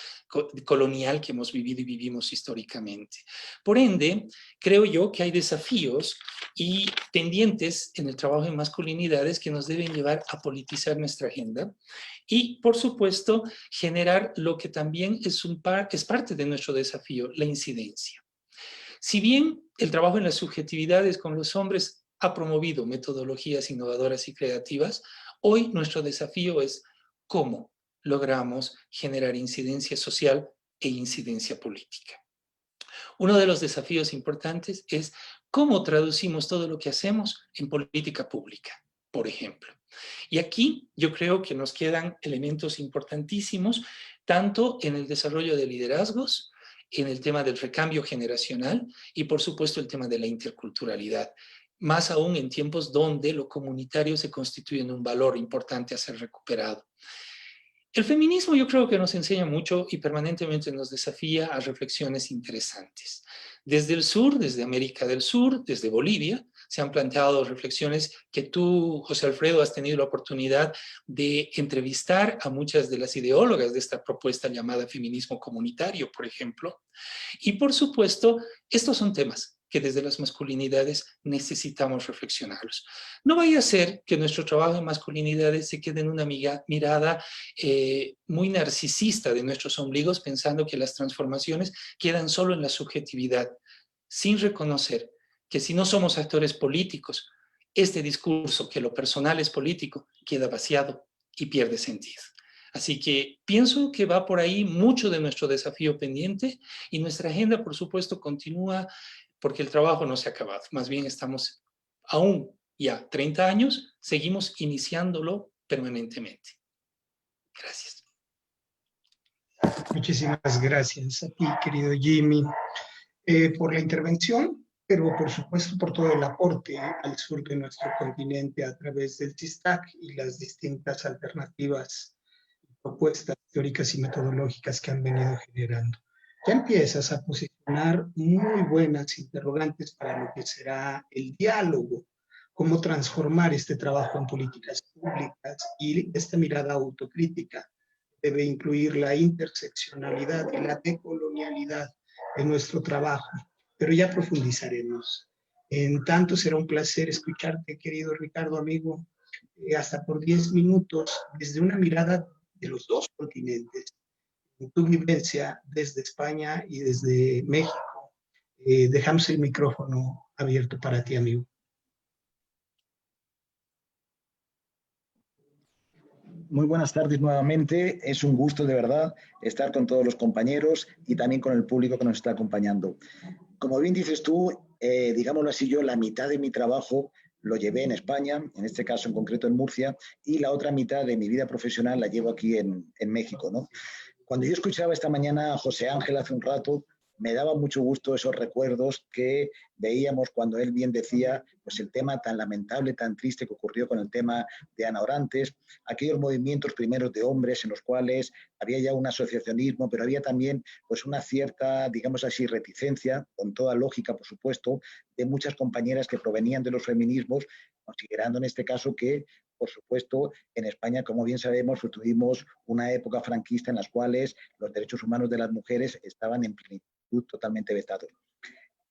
colonial que hemos vivido y vivimos históricamente. Por ende, creo yo que hay desafíos y pendientes en el trabajo en masculinidades que nos deben llevar a politizar nuestra agenda y, por supuesto, generar lo que también es parte de nuestro desafío, la incidencia. Si bien el trabajo en las subjetividades con los hombres ha promovido metodologías innovadoras y creativas, hoy nuestro desafío es cómo logramos generar incidencia social e incidencia política. Uno de los desafíos importantes es cómo traducimos todo lo que hacemos en política pública, por ejemplo. Y aquí yo creo que nos quedan elementos importantísimos, tanto en el desarrollo de liderazgos, en el tema del recambio generacional y por supuesto el tema de la interculturalidad, más aún en tiempos donde lo comunitario se constituye en un valor importante a ser recuperado. El feminismo yo creo que nos enseña mucho y permanentemente nos desafía a reflexiones interesantes. Desde el sur, desde América del Sur, desde Bolivia, se han planteado reflexiones que tú, José Alfredo, has tenido la oportunidad de entrevistar a muchas de las ideólogas de esta propuesta llamada feminismo comunitario, por ejemplo. Y por supuesto, estos son temas que desde las masculinidades necesitamos reflexionarlos. No vaya a ser que nuestro trabajo en masculinidades se quede en una mirada muy narcisista de nuestros ombligos, pensando que las transformaciones quedan solo en la subjetividad, sin reconocer que si no somos actores políticos, este discurso que lo personal es político queda vaciado y pierde sentido. Así que pienso que va por ahí mucho de nuestro desafío pendiente y nuestra agenda, por supuesto, continúa porque el trabajo no se ha acabado. Más bien estamos aún ya 30 años, seguimos iniciándolo permanentemente. Gracias. Muchísimas gracias a ti, querido Jimmy, por la intervención, pero por supuesto por todo el aporte al sur de nuestro continente a través del CISTAC y las distintas alternativas, propuestas teóricas y metodológicas que han venido generando. Ya empiezas a posicionar muy buenas interrogantes para lo que será el diálogo, cómo transformar este trabajo en políticas públicas y esta mirada autocrítica debe incluir la interseccionalidad y la decolonialidad en nuestro trabajo, pero ya profundizaremos. En tanto, será un placer escucharte, querido Ricardo, amigo, hasta por 10 minutos, desde una mirada de los dos continentes, en tu vivencia desde España y desde México. Dejamos el micrófono abierto para ti, amigo. Muy buenas tardes nuevamente. Es un gusto de verdad estar con todos los compañeros y también con el público que nos está acompañando. Como bien dices tú, digámoslo así, yo la mitad de mi trabajo lo llevé en España, en este caso en concreto en Murcia, y la otra mitad de mi vida profesional la llevo aquí en México, ¿no? Cuando yo escuchaba esta mañana a José Ángel hace un rato, me daba mucho gusto esos recuerdos que veíamos cuando él bien decía pues el tema tan lamentable, tan triste que ocurrió con el tema de Ana Orantes, aquellos movimientos primeros de hombres en los cuales había ya un asociacionismo, pero había también pues una cierta, digamos así, reticencia, con toda lógica, por supuesto, de muchas compañeras que provenían de los feminismos, considerando en este caso que, por supuesto, en España, como bien sabemos, pues tuvimos una época franquista en las cuales los derechos humanos de las mujeres estaban en plenitud totalmente vetados.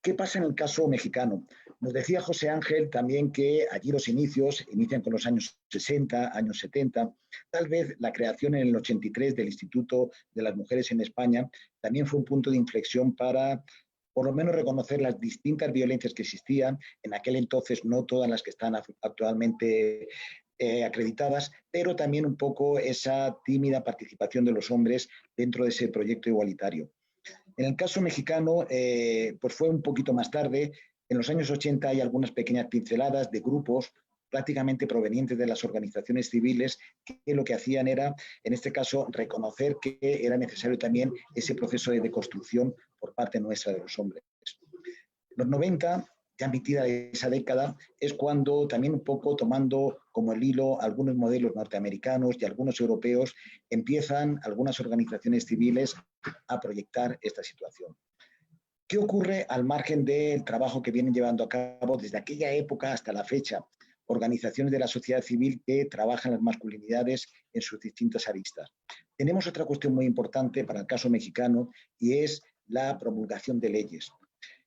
¿Qué pasa en el caso mexicano? Nos decía José Ángel también que allí los inicios inician con los años 60, años 70. Tal vez la creación en el 83 del Instituto de las Mujeres en España también fue un punto de inflexión para, por lo menos, reconocer las distintas violencias que existían. En aquel entonces no todas las que están actualmente acreditadas, pero también un poco esa tímida participación de los hombres dentro de ese proyecto igualitario. En el caso mexicano, pues fue un poquito más tarde. En los años 80 hay algunas pequeñas pinceladas de grupos prácticamente provenientes de las organizaciones civiles que lo que hacían era, en este caso, reconocer que era necesario también ese proceso de deconstrucción por parte nuestra de los hombres. En los 90 ya mitad de esa década, es cuando también un poco tomando como el hilo algunos modelos norteamericanos y algunos europeos, empiezan algunas organizaciones civiles a proyectar esta situación. ¿Qué ocurre al margen del trabajo que vienen llevando a cabo desde aquella época hasta la fecha? Organizaciones de la sociedad civil que trabajan las masculinidades en sus distintas aristas. Tenemos otra cuestión muy importante para el caso mexicano y es la promulgación de leyes.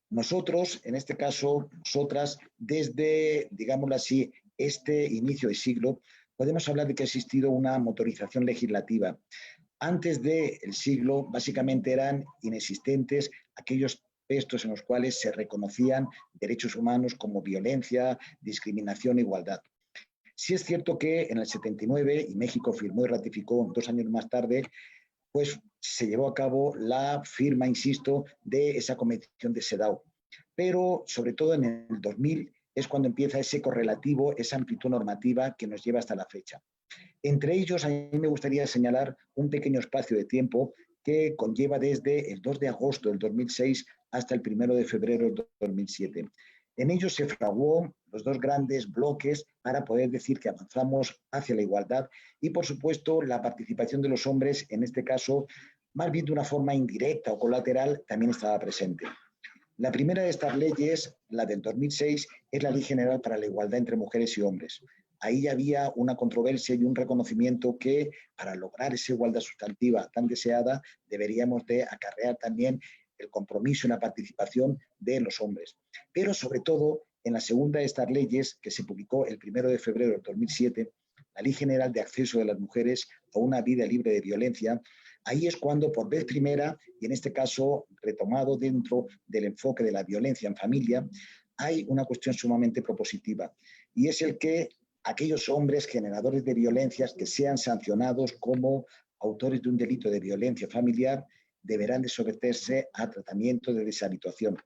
Nosotros, en este caso, nosotras, desde, digámoslo así, este inicio de siglo, podemos hablar de que ha existido una motorización legislativa. Antes del siglo, básicamente eran inexistentes aquellos textos en los cuales se reconocían derechos humanos como violencia, discriminación e igualdad. Sí es cierto que en el 79, y México firmó y ratificó 2 años más tarde, pues se llevó a cabo la firma, insisto, de esa convención de CEDAW. Pero sobre todo en el 2000 es cuando empieza ese correlativo, esa amplitud normativa que nos lleva hasta la fecha. Entre ellos, a mí me gustaría señalar un pequeño espacio de tiempo que conlleva desde el 2 de agosto del 2006 hasta el 1 de febrero del 2007. En ellos se fraguó los 2 grandes bloques para poder decir que avanzamos hacia la igualdad y, por supuesto, la participación de los hombres, en este caso, más bien de una forma indirecta o colateral, también estaba presente. La primera de estas leyes, la del 2006, es la Ley General para la Igualdad entre Mujeres y Hombres. Ahí ya había una controversia y un reconocimiento que para lograr esa igualdad sustantiva tan deseada deberíamos de acarrear también el compromiso y la participación de los hombres. Pero sobre todo, en la segunda de estas leyes, que se publicó el 1 de febrero del 2007, la Ley General de Acceso de las Mujeres a una Vida Libre de Violencia, ahí es cuando por vez primera, y en este caso retomado dentro del enfoque de la violencia en familia, hay una cuestión sumamente propositiva, y es el que aquellos hombres generadores de violencias que sean sancionados como autores de un delito de violencia familiar deberán de someterse a tratamiento de deshabituación.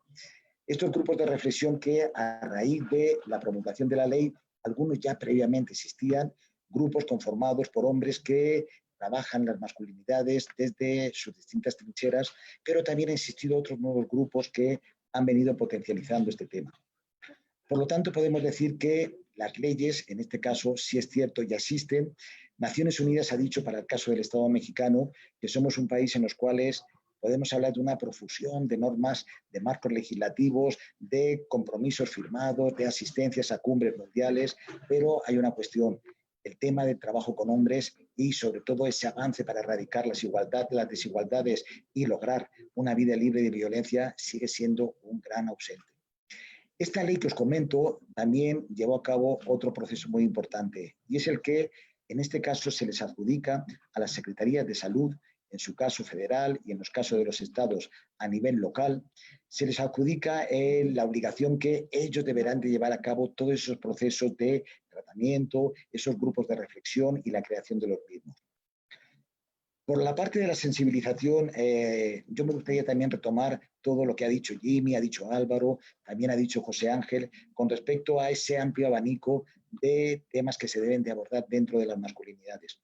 Estos grupos de reflexión que a raíz de la promulgación de la ley, algunos ya previamente existían, grupos conformados por hombres que trabajan las masculinidades desde sus distintas trincheras, pero también han existido otros nuevos grupos que han venido potencializando este tema. Por lo tanto, podemos decir que las leyes, en este caso, sí es cierto, ya existen. Naciones Unidas ha dicho para el caso del Estado mexicano que somos un país en los cuales podemos hablar de una profusión de normas, de marcos legislativos, de compromisos firmados, de asistencias a cumbres mundiales, pero hay una cuestión, el tema del trabajo con hombres y sobre todo ese avance para erradicar las desigualdades y lograr una vida libre de violencia sigue siendo un gran ausente. Esta ley que os comento también llevó a cabo otro proceso muy importante y es el que en este caso se les adjudica a las secretarías de salud, en su caso federal y en los casos de los estados a nivel local, se les adjudica la obligación que ellos deberán de llevar a cabo todos esos procesos de tratamiento, esos grupos de reflexión y la creación de los mismos. Por la parte de la sensibilización, yo me gustaría también retomar todo lo que ha dicho Jimmy, ha dicho Álvaro, también ha dicho José Ángel, con respecto a ese amplio abanico de temas que se deben de abordar dentro de las masculinidades.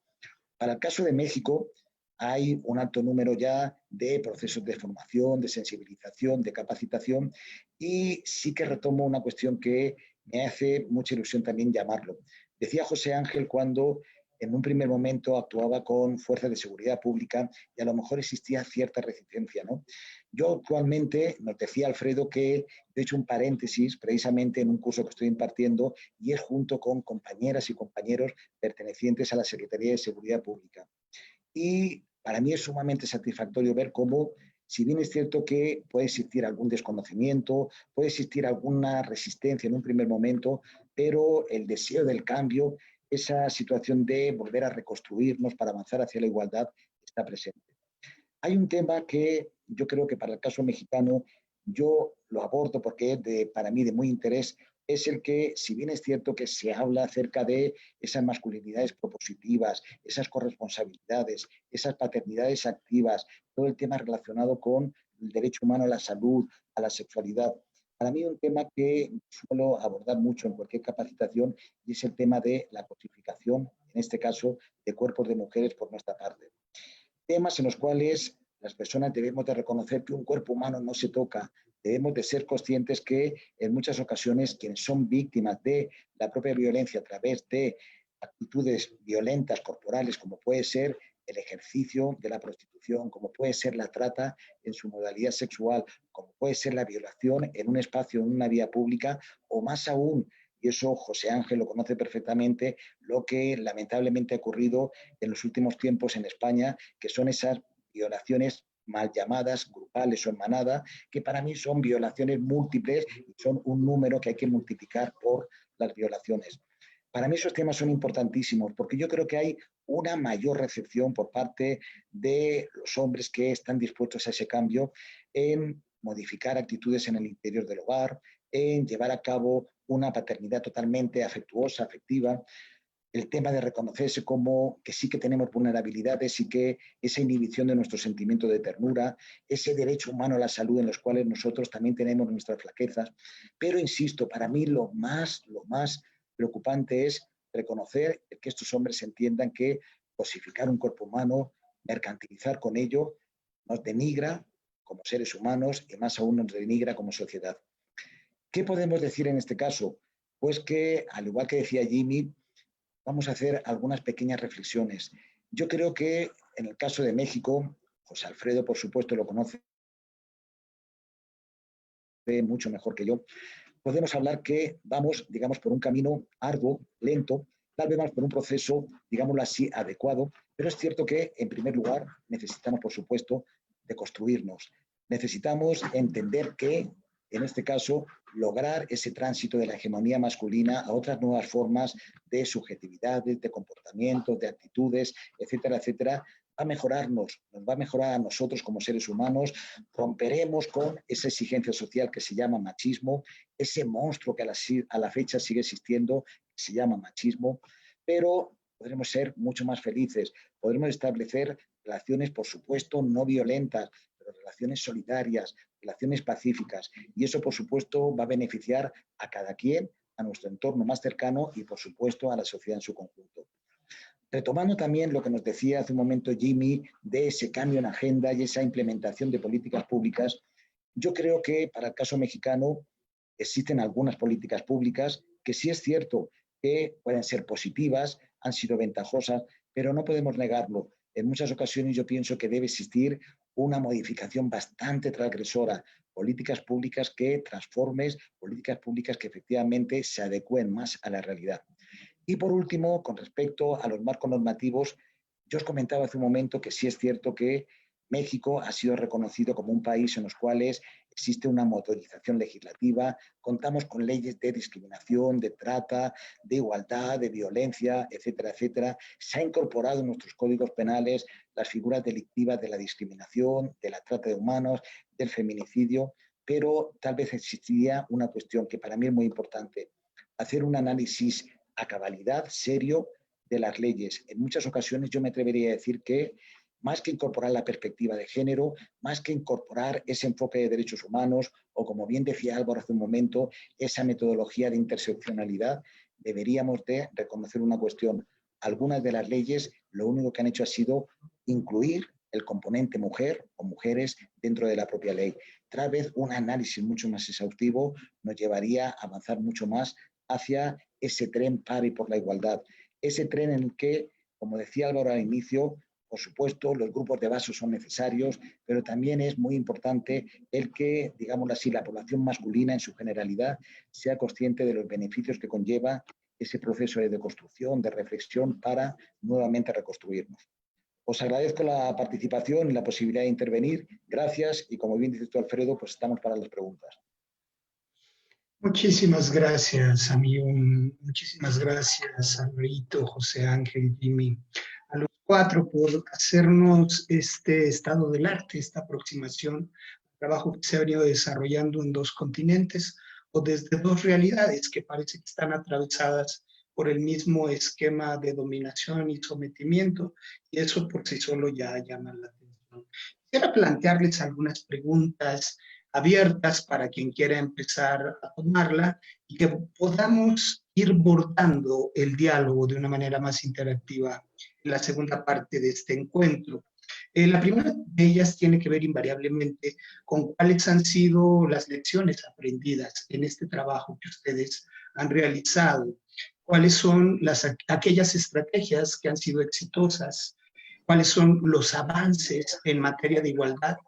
Para el caso de México, hay un alto número ya de procesos de formación, de sensibilización, de capacitación, y sí que retomo una cuestión que me hace mucha ilusión también llamarlo. Decía José Ángel cuando en un primer momento actuaba con fuerzas de seguridad pública y a lo mejor existía cierta resistencia, ¿no? Yo actualmente, nos decía Alfredo que he hecho un paréntesis precisamente en un curso que estoy impartiendo y es junto con compañeras y compañeros pertenecientes a la Secretaría de Seguridad Pública. Y para mí es sumamente satisfactorio ver cómo, si bien es cierto que puede existir algún desconocimiento, puede existir alguna resistencia en un primer momento, pero el deseo del cambio, esa situación de volver a reconstruirnos para avanzar hacia la igualdad está presente. Hay un tema que yo creo que para el caso mexicano yo lo abordo porque es para mí de muy interés, es el que, si bien es cierto que se habla acerca de esas masculinidades propositivas, esas corresponsabilidades, esas paternidades activas, todo el tema relacionado con el derecho humano a la salud, a la sexualidad, para mí un tema que suelo abordar mucho en cualquier capacitación y es el tema de la cosificación, en este caso, de cuerpos de mujeres por nuestra parte. Temas en los cuales las personas debemos de reconocer que un cuerpo humano no se toca, debemos de ser conscientes que en muchas ocasiones quienes son víctimas de la propia violencia a través de actitudes violentas corporales, como puede ser el ejercicio de la prostitución, como puede ser la trata en su modalidad sexual, como puede ser la violación en un espacio, en una vía pública, o más aún, y eso José Ángel lo conoce perfectamente, lo que lamentablemente ha ocurrido en los últimos tiempos en España, que son esas violaciones mal llamadas, grupales o en manada, que para mí son violaciones múltiples y son un número que hay que multiplicar por las violaciones. Para mí esos temas son importantísimos porque yo creo que hay una mayor recepción por parte de los hombres que están dispuestos a ese cambio en modificar actitudes en el interior del hogar, en llevar a cabo una paternidad totalmente afectuosa, afectiva, el tema de reconocerse como que sí que tenemos vulnerabilidades y que esa inhibición de nuestro sentimiento de ternura, ese derecho humano a la salud en los cuales nosotros también tenemos nuestras flaquezas. Pero insisto, para mí lo más preocupante es reconocer que estos hombres entiendan que cosificar un cuerpo humano, mercantilizar con ello, nos denigra como seres humanos y más aún nos denigra como sociedad. ¿Qué podemos decir en este caso? Pues que, al igual que decía Jimmy, vamos a hacer algunas pequeñas reflexiones. Yo creo que en el caso de México, José Alfredo, por supuesto, lo conoce mucho mejor que yo, podemos hablar que vamos, digamos, por un camino arduo, lento, tal vez vamos por un proceso, digámoslo así, adecuado, pero es cierto que, en primer lugar, necesitamos, por supuesto, de construirnos. Necesitamos entender que, en este caso, lograr ese tránsito de la hegemonía masculina a otras nuevas formas de subjetividades, de comportamientos, de actitudes, etcétera, etcétera, va a mejorarnos, nos va a mejorar a nosotros como seres humanos, romperemos con esa exigencia social que se llama machismo, ese monstruo que a la fecha sigue existiendo, que se llama machismo, pero podremos ser mucho más felices, podremos establecer relaciones, por supuesto, no violentas, pero relaciones solidarias, relaciones pacíficas, y eso, por supuesto, va a beneficiar a cada quien, a nuestro entorno más cercano y, por supuesto, a la sociedad en su conjunto. Retomando también lo que nos decía hace un momento Jimmy de ese cambio en agenda y esa implementación de políticas públicas, yo creo que para el caso mexicano existen algunas políticas públicas que sí es cierto que pueden ser positivas, han sido ventajosas, pero no podemos negarlo. En muchas ocasiones yo pienso que debe existir una modificación bastante transgresora, políticas públicas que transformen, políticas públicas que efectivamente se adecúen más a la realidad. Y por último, con respecto a los marcos normativos, yo os comentaba hace un momento que sí es cierto que México ha sido reconocido como un país en los cuales existe una motorización legislativa, contamos con leyes de discriminación, de trata, de igualdad, de violencia, etcétera, etcétera. Se ha incorporado en nuestros códigos penales las figuras delictivas de la discriminación, de la trata de humanos, del feminicidio, pero tal vez existiría una cuestión que para mí es muy importante, hacer un análisis a cabalidad, serio, de las leyes. En muchas ocasiones yo me atrevería a decir que más que incorporar la perspectiva de género, más que incorporar ese enfoque de derechos humanos, o como bien decía Álvaro hace un momento, esa metodología de interseccionalidad, deberíamos de reconocer una cuestión. Algunas de las leyes lo único que han hecho ha sido incluir el componente mujer o mujeres dentro de la propia ley. Tal vez un análisis mucho más exhaustivo nos llevaría a avanzar mucho más hacia ese tren para y por la igualdad. Ese tren en el que, como decía Álvaro al inicio, por supuesto, los grupos de base son necesarios, pero también es muy importante el que, digámoslo así, la población masculina en su generalidad sea consciente de los beneficios que conlleva ese proceso de deconstrucción, de reflexión para nuevamente reconstruirnos. Os agradezco la participación y la posibilidad de intervenir. Gracias y, como bien dices tú, Alfredo, pues estamos para las preguntas. Muchísimas gracias, amigo. Muchísimas gracias, Alvarito, José Ángel, Jimmy, a los cuatro por hacernos este estado del arte, esta aproximación al trabajo que se ha venido desarrollando en dos continentes o desde dos realidades que parece que están atravesadas por el mismo esquema de dominación y sometimiento, y eso por sí solo ya llama la atención. Quisiera plantearles algunas preguntas abiertas para quien quiera empezar a tomarla y que podamos ir bordando el diálogo de una manera más interactiva en la segunda parte de este encuentro. La primera de ellas tiene que ver invariablemente con cuáles han sido las lecciones aprendidas en este trabajo que ustedes han realizado, cuáles son aquellas estrategias que han sido exitosas, cuáles son los avances en materia de igualdad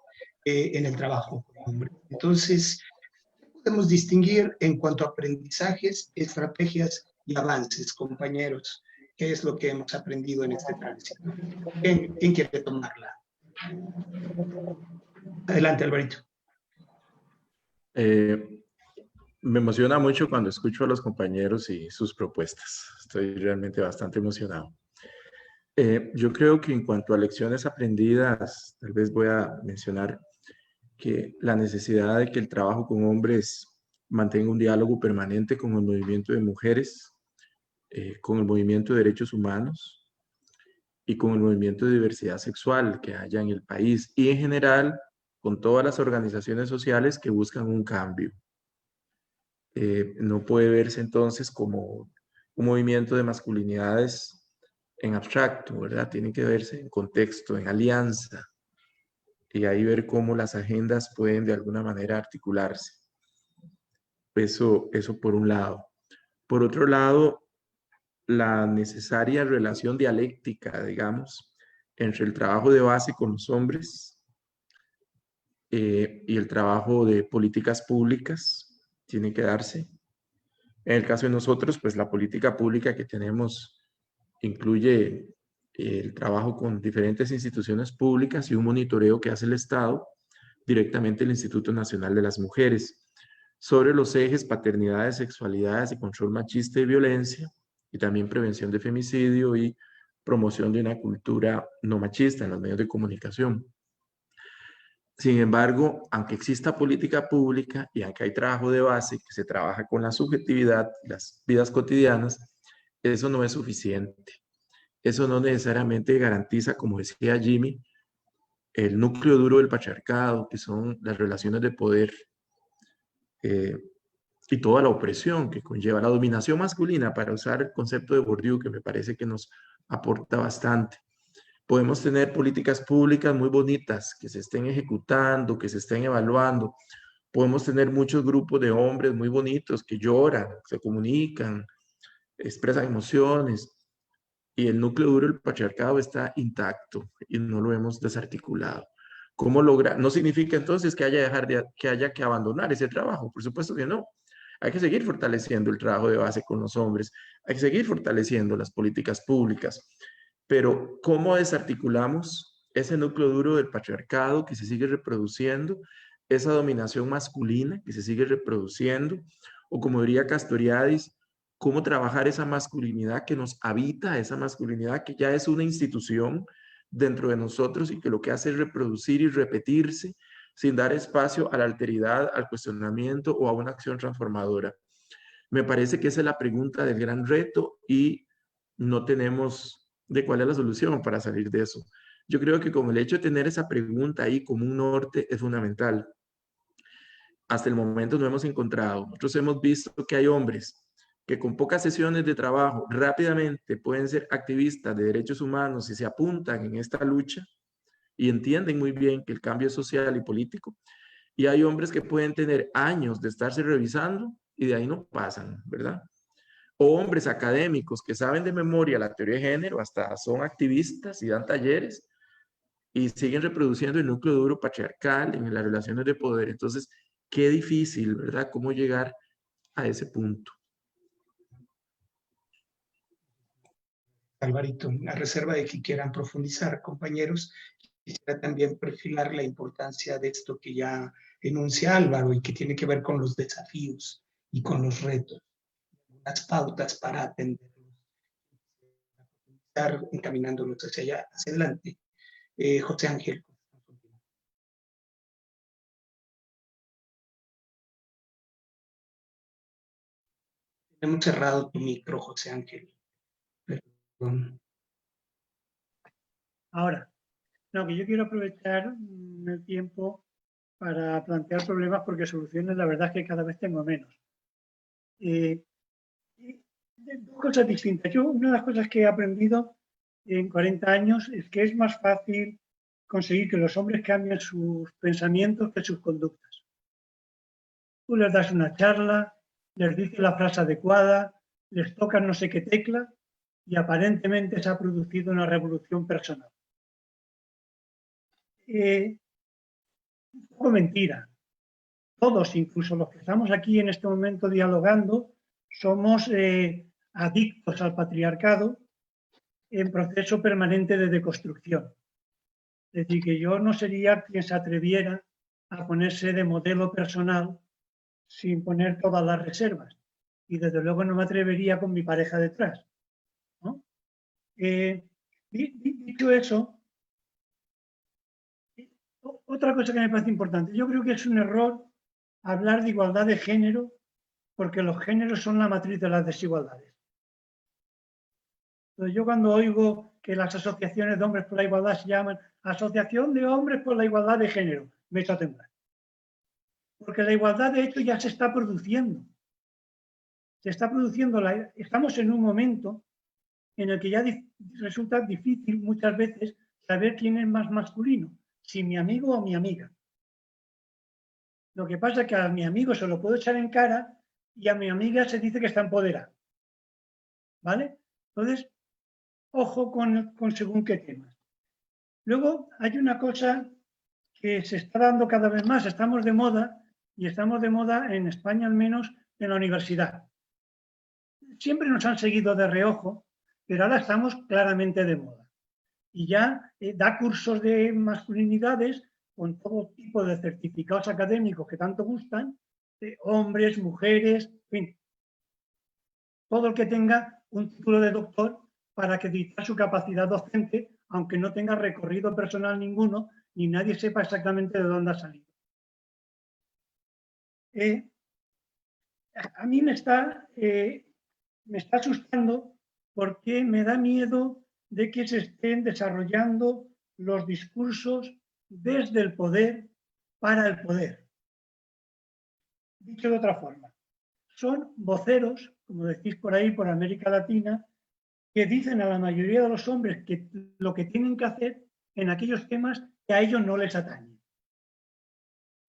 en el trabajo con hombres. Entonces, podemos distinguir en cuanto a aprendizajes, estrategias y avances, compañeros? ¿Qué es lo que hemos aprendido en este tránsito? ¿Quién quiere tomarla? Adelante, Alvarito. Me emociona mucho cuando escucho a los compañeros y sus propuestas. Estoy realmente bastante emocionado. Yo creo que en cuanto a lecciones aprendidas, tal vez voy a mencionar que la necesidad de que el trabajo con hombres mantenga un diálogo permanente con el movimiento de mujeres, con el movimiento de derechos humanos y con el movimiento de diversidad sexual que haya en el país y en general con todas las organizaciones sociales que buscan un cambio. No puede verse entonces como un movimiento de masculinidades en abstracto, ¿verdad? Tiene que verse en contexto, en alianza, y ahí ver cómo las agendas pueden de alguna manera articularse. Eso por un lado. Por otro lado, la necesaria relación dialéctica, digamos, entre el trabajo de base con los hombres y el trabajo de políticas públicas tiene que darse. En el caso de nosotros, pues la política pública que tenemos incluye el trabajo con diferentes instituciones públicas y un monitoreo que hace el Estado, directamente el Instituto Nacional de las Mujeres, sobre los ejes paternidades, sexualidades y control machista y violencia, y también prevención de femicidio y promoción de una cultura no machista en los medios de comunicación. Sin embargo, aunque exista política pública y aunque hay trabajo de base que se trabaja con la subjetividad, las vidas cotidianas, eso no es suficiente. Eso no necesariamente garantiza, como decía Jimmy, el núcleo duro del patriarcado, que son las relaciones de poder y toda la opresión que conlleva la dominación masculina, para usar el concepto de Bourdieu, que me parece que nos aporta bastante. Podemos tener políticas públicas muy bonitas que se estén ejecutando, que se estén evaluando. Podemos tener muchos grupos de hombres muy bonitos que lloran, se comunican, expresan emociones, y el núcleo duro del patriarcado está intacto y no lo hemos desarticulado. ¿Cómo lograr? No significa entonces que haya que abandonar ese trabajo, por supuesto que no. Hay que seguir fortaleciendo el trabajo de base con los hombres, hay que seguir fortaleciendo las políticas públicas, pero ¿cómo desarticulamos ese núcleo duro del patriarcado que se sigue reproduciendo, esa dominación masculina que se sigue reproduciendo, o como diría Castoriadis, cómo trabajar esa masculinidad que nos habita, esa masculinidad que ya es una institución dentro de nosotros y que lo que hace es reproducir y repetirse sin dar espacio a la alteridad, al cuestionamiento o a una acción transformadora? Me parece que esa es la pregunta del gran reto y no tenemos de cuál es la solución para salir de eso. Yo creo que con el hecho de tener esa pregunta ahí como un norte es fundamental. Hasta el momento no hemos encontrado. Nosotros hemos visto que hay hombres que con pocas sesiones de trabajo rápidamente pueden ser activistas de derechos humanos y se apuntan en esta lucha y entienden muy bien que el cambio es social y político. Y hay hombres que pueden tener años de estarse revisando y de ahí no pasan, ¿verdad? O hombres académicos que saben de memoria la teoría de género, hasta son activistas y dan talleres y siguen reproduciendo el núcleo duro patriarcal en las relaciones de poder. Entonces, qué difícil, ¿verdad? ¿Cómo llegar a ese punto? Alvarito, a reserva de que quieran profundizar, compañeros, quisiera también perfilar la importancia de esto que ya enuncia Álvaro y que tiene que ver con los desafíos y con los retos, las pautas para atenderlos, estar encaminándolos hacia allá, hacia adelante. José Ángel. Hemos cerrado tu micro, José Ángel. Perdón. Ahora, no, que yo quiero aprovechar el tiempo para plantear problemas porque soluciones la verdad es que cada vez tengo menos. Dos cosas distintas. Yo, una de las cosas que he aprendido en 40 años es que es más fácil conseguir que los hombres cambien sus pensamientos que sus conductas. Tú les das una charla, les dices la frase adecuada, les tocas no sé qué tecla y aparentemente se ha producido una revolución personal. Un poco mentira. Todos, incluso los que estamos aquí en este momento dialogando, somos adictos al patriarcado en proceso permanente de deconstrucción. Es decir, que yo no sería quien se atreviera a ponerse de modelo personal sin poner todas las reservas. Y desde luego no me atrevería con mi pareja detrás, ¿no? Dicho eso, otra cosa que me parece importante, yo creo que es un error hablar de igualdad de género porque los géneros son la matriz de las desigualdades. Entonces, yo cuando oigo que las asociaciones de hombres por la igualdad se llaman Asociación de Hombres por la Igualdad de Género, me echo a temblar. Porque la igualdad, de hecho, ya se está produciendo. Se está produciendo, estamos en un momento en el que ya resulta difícil muchas veces saber quién es más masculino, si mi amigo o mi amiga. Lo que pasa es que a mi amigo se lo puedo echar en cara y a mi amiga se dice que está empoderada. ¿Vale? Entonces, ojo con según qué temas. Luego hay una cosa que se está dando cada vez más, estamos de moda, y estamos de moda en España al menos en la universidad. Siempre nos han seguido de reojo, pero ahora estamos claramente de moda. Y ya da cursos de masculinidades con todo tipo de certificados académicos que tanto gustan, hombres, mujeres, en fin. Todo el que tenga un título de doctor para acreditar su capacidad docente, aunque no tenga recorrido personal ninguno, ni nadie sepa exactamente de dónde ha salido. A mí me está asustando porque me da miedo de que se estén desarrollando los discursos desde el poder para el poder. Dicho de otra forma, son voceros, como decís por ahí, por América Latina, que dicen a la mayoría de los hombres que lo que tienen que hacer en aquellos temas que a ellos no les atañen.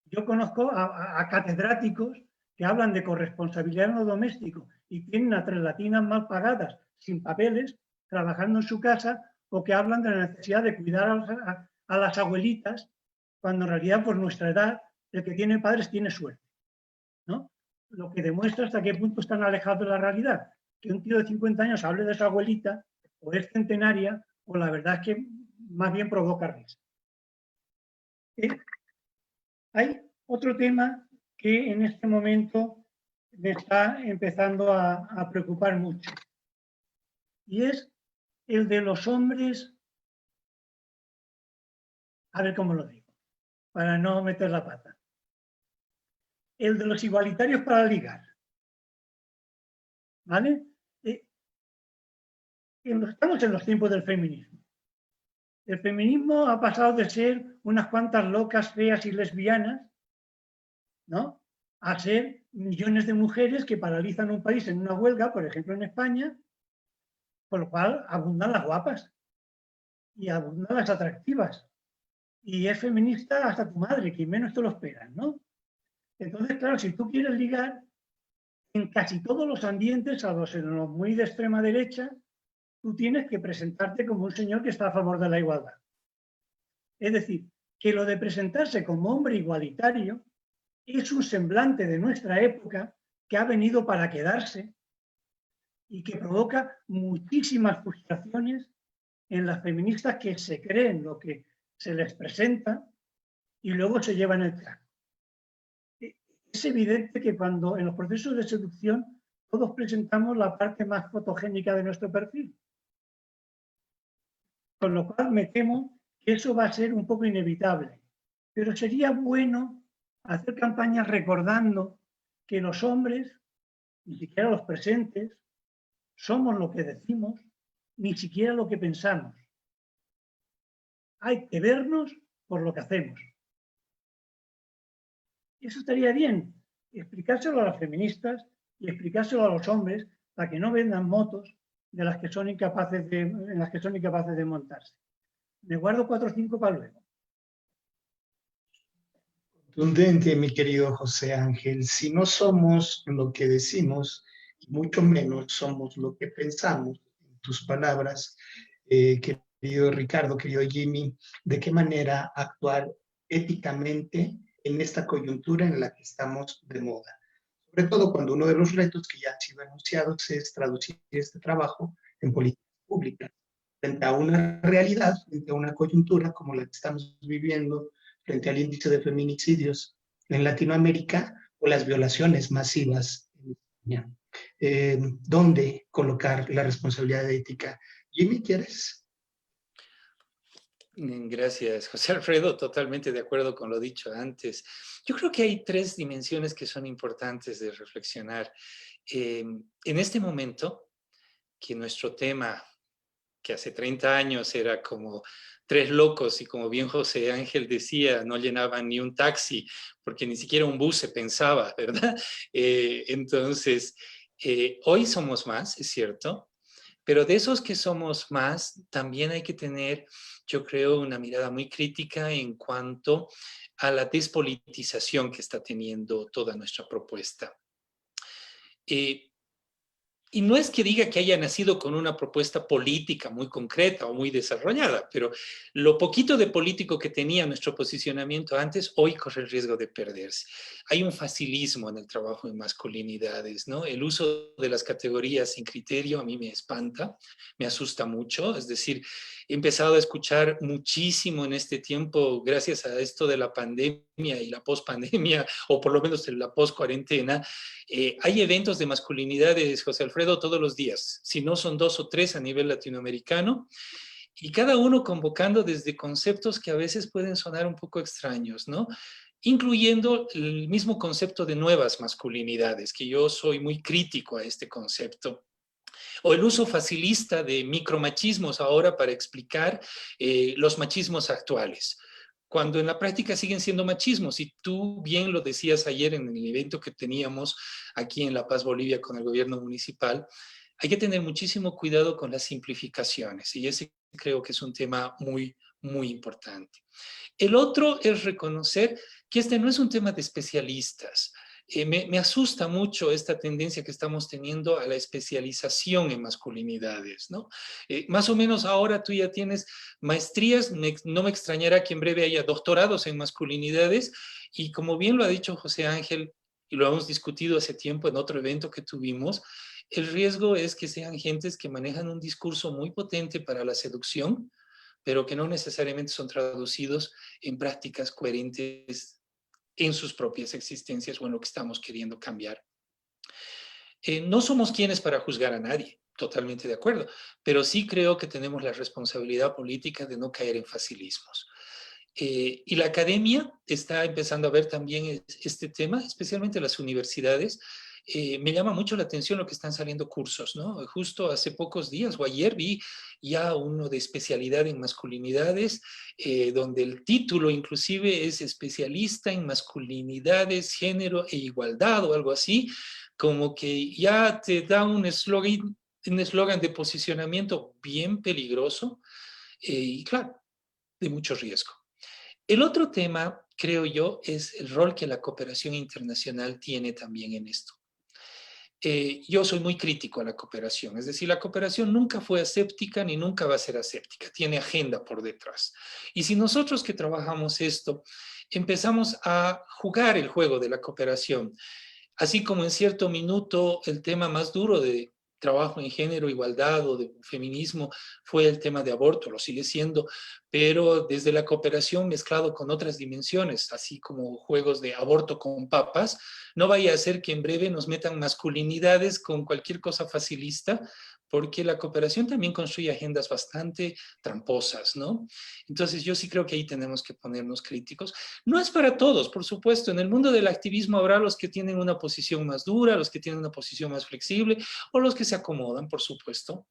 Yo conozco a catedráticos que hablan de corresponsabilidad en lo doméstico y tienen a 3 latinas mal pagadas, sin papeles, trabajando en su casa, o que hablan de la necesidad de cuidar a las abuelitas, cuando en realidad por nuestra edad el que tiene padres tiene suerte, ¿no? Lo que demuestra hasta qué punto están alejados de la realidad. Que un tío de 50 años hable de su abuelita, o es centenaria, o la verdad es que más bien provoca risa. Hay otro tema que en este momento me está empezando a preocupar mucho, y es el de los hombres, a ver cómo lo digo, para no meter la pata, el de los igualitarios para ligar, ¿vale? Estamos en los tiempos del feminismo. El feminismo ha pasado de ser unas cuantas locas, feas y lesbianas, ¿no?, a ser millones de mujeres que paralizan un país en una huelga, por ejemplo en España, por lo cual abundan las guapas y abundan las atractivas. Y es feminista hasta tu madre, que menos te lo esperas, ¿no? Entonces, claro, si tú quieres ligar, en casi todos los ambientes, a los muy de extrema derecha, tú tienes que presentarte como un señor que está a favor de la igualdad. Es decir, que lo de presentarse como hombre igualitario es un semblante de nuestra época que ha venido para quedarse y que provoca muchísimas frustraciones en las feministas que se creen lo que se les presenta y luego se llevan el trago. Es evidente que cuando en los procesos de seducción todos presentamos la parte más fotogénica de nuestro perfil. Con lo cual me temo que eso va a ser un poco inevitable. Pero sería bueno hacer campañas recordando que los hombres, ni siquiera los presentes, somos lo que decimos, ni siquiera lo que pensamos. Hay que vernos por lo que hacemos. Eso estaría bien, explicárselo a las feministas y explicárselo a los hombres para que no vendan motos en las que son incapaces de montarse. Me guardo 4 o 5 para luego. Contundente, mi querido José Ángel. Si no somos lo que decimos, y mucho menos somos lo que pensamos, en tus palabras, querido Ricardo, querido Jimmy, ¿de qué manera actuar éticamente en esta coyuntura en la que estamos de moda? Sobre todo cuando uno de los retos que ya han sido anunciados es traducir este trabajo en políticas públicas, frente a una realidad, frente a una coyuntura como la que estamos viviendo, frente al índice de feminicidios en Latinoamérica o las violaciones masivas en España. ¿Dónde colocar la responsabilidad ética? Jimmy, ¿quieres? Gracias, José Alfredo. Totalmente de acuerdo con lo dicho antes. Yo creo que hay tres dimensiones que son importantes de reflexionar. En este momento, que nuestro tema, que hace 30 años era como tres locos y como bien José Ángel decía, no llenaban ni un taxi, porque ni siquiera un bus se pensaba, ¿verdad? Entonces, hoy somos más, es cierto, pero de esos que somos más, también hay que tener, yo creo, una mirada muy crítica en cuanto a la despolitización que está teniendo toda nuestra propuesta. Y no es que diga que haya nacido con una propuesta política muy concreta o muy desarrollada, pero lo poquito de político que tenía nuestro posicionamiento antes, hoy corre el riesgo de perderse. Hay un facilismo en el trabajo en masculinidades, ¿no? El uso de las categorías sin criterio a mí me espanta, me asusta mucho. Es decir, he empezado a escuchar muchísimo en este tiempo, gracias a esto de la pandemia y la pospandemia, o por lo menos en la poscuarentena, hay eventos de masculinidades, José Alfredo, todos los días, si no son 2 o 3 a nivel latinoamericano, y cada uno convocando desde conceptos que a veces pueden sonar un poco extraños, ¿no? Incluyendo el mismo concepto de nuevas masculinidades, que yo soy muy crítico a este concepto. O el uso facilista de micromachismos ahora para explicar los machismos actuales, cuando en la práctica siguen siendo machismos. Y tú bien lo decías ayer en el evento que teníamos aquí en La Paz, Bolivia, con el gobierno municipal, hay que tener muchísimo cuidado con las simplificaciones, y ese creo que es un tema muy, muy importante. El otro es reconocer que este no es un tema de especialistas. Me asusta mucho esta tendencia que estamos teniendo a la especialización en masculinidades, ¿no? Más o menos ahora tú ya tienes maestrías, no me extrañará que en breve haya doctorados en masculinidades, y como bien lo ha dicho José Ángel, y lo hemos discutido hace tiempo en otro evento que tuvimos, el riesgo es que sean gentes que manejan un discurso muy potente para la seducción, pero que no necesariamente son traducidos en prácticas coherentes en sus propias existencias o en lo que estamos queriendo cambiar. No somos quienes para juzgar a nadie, totalmente de acuerdo, pero sí creo que tenemos la responsabilidad política de no caer en facilismos. Y la academia está empezando a ver también este tema, especialmente las universidades. Me llama mucho la atención lo que están saliendo cursos, ¿no? Justo hace pocos días o ayer vi ya uno de especialidad en masculinidades, donde el título inclusive es especialista en masculinidades, género e igualdad o algo así, como que ya te da un eslogan de posicionamiento bien peligroso, y claro, de mucho riesgo. El otro tema, creo yo, es el rol que la cooperación internacional tiene también en esto. Yo soy muy crítico a la cooperación, es decir, la cooperación nunca fue aséptica ni nunca va a ser aséptica, tiene agenda por detrás. Y si nosotros que trabajamos esto empezamos a jugar el juego de la cooperación, así como en cierto minuto el tema más duro de trabajo en género, igualdad o de feminismo fue el tema de aborto, lo sigue siendo, pero desde la cooperación mezclado con otras dimensiones, así como juegos de aborto con papas, no vaya a ser que en breve nos metan masculinidades con cualquier cosa facilista, porque la cooperación también construye agendas bastante tramposas, ¿no? Entonces yo sí creo que ahí tenemos que ponernos críticos. No es para todos, por supuesto. En el mundo del activismo habrá los que tienen una posición más dura, los que tienen una posición más flexible, o los que se acomodan, por supuesto.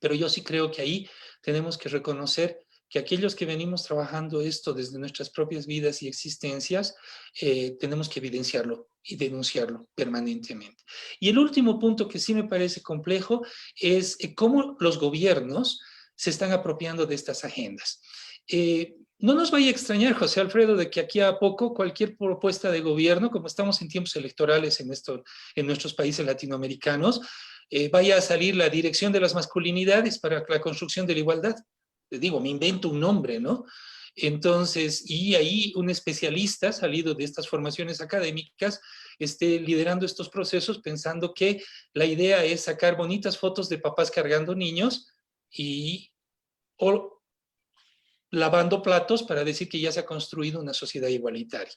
Pero yo sí creo que ahí tenemos que reconocer que aquellos que venimos trabajando esto desde nuestras propias vidas y existencias, tenemos que evidenciarlo y denunciarlo permanentemente. Y el último punto que sí me parece complejo es cómo los gobiernos se están apropiando de estas agendas. no nos vaya a extrañar, José Alfredo, de que aquí a poco cualquier propuesta de gobierno, como estamos en tiempos electorales en nuestros países latinoamericanos, vaya a salir la dirección de las masculinidades para la construcción de la igualdad. Les digo, me invento un nombre, ¿no? Entonces, y ahí un especialista salido de estas formaciones académicas esté liderando estos procesos pensando que la idea es sacar bonitas fotos de papás cargando niños o lavando platos para decir que ya se ha construido una sociedad igualitaria.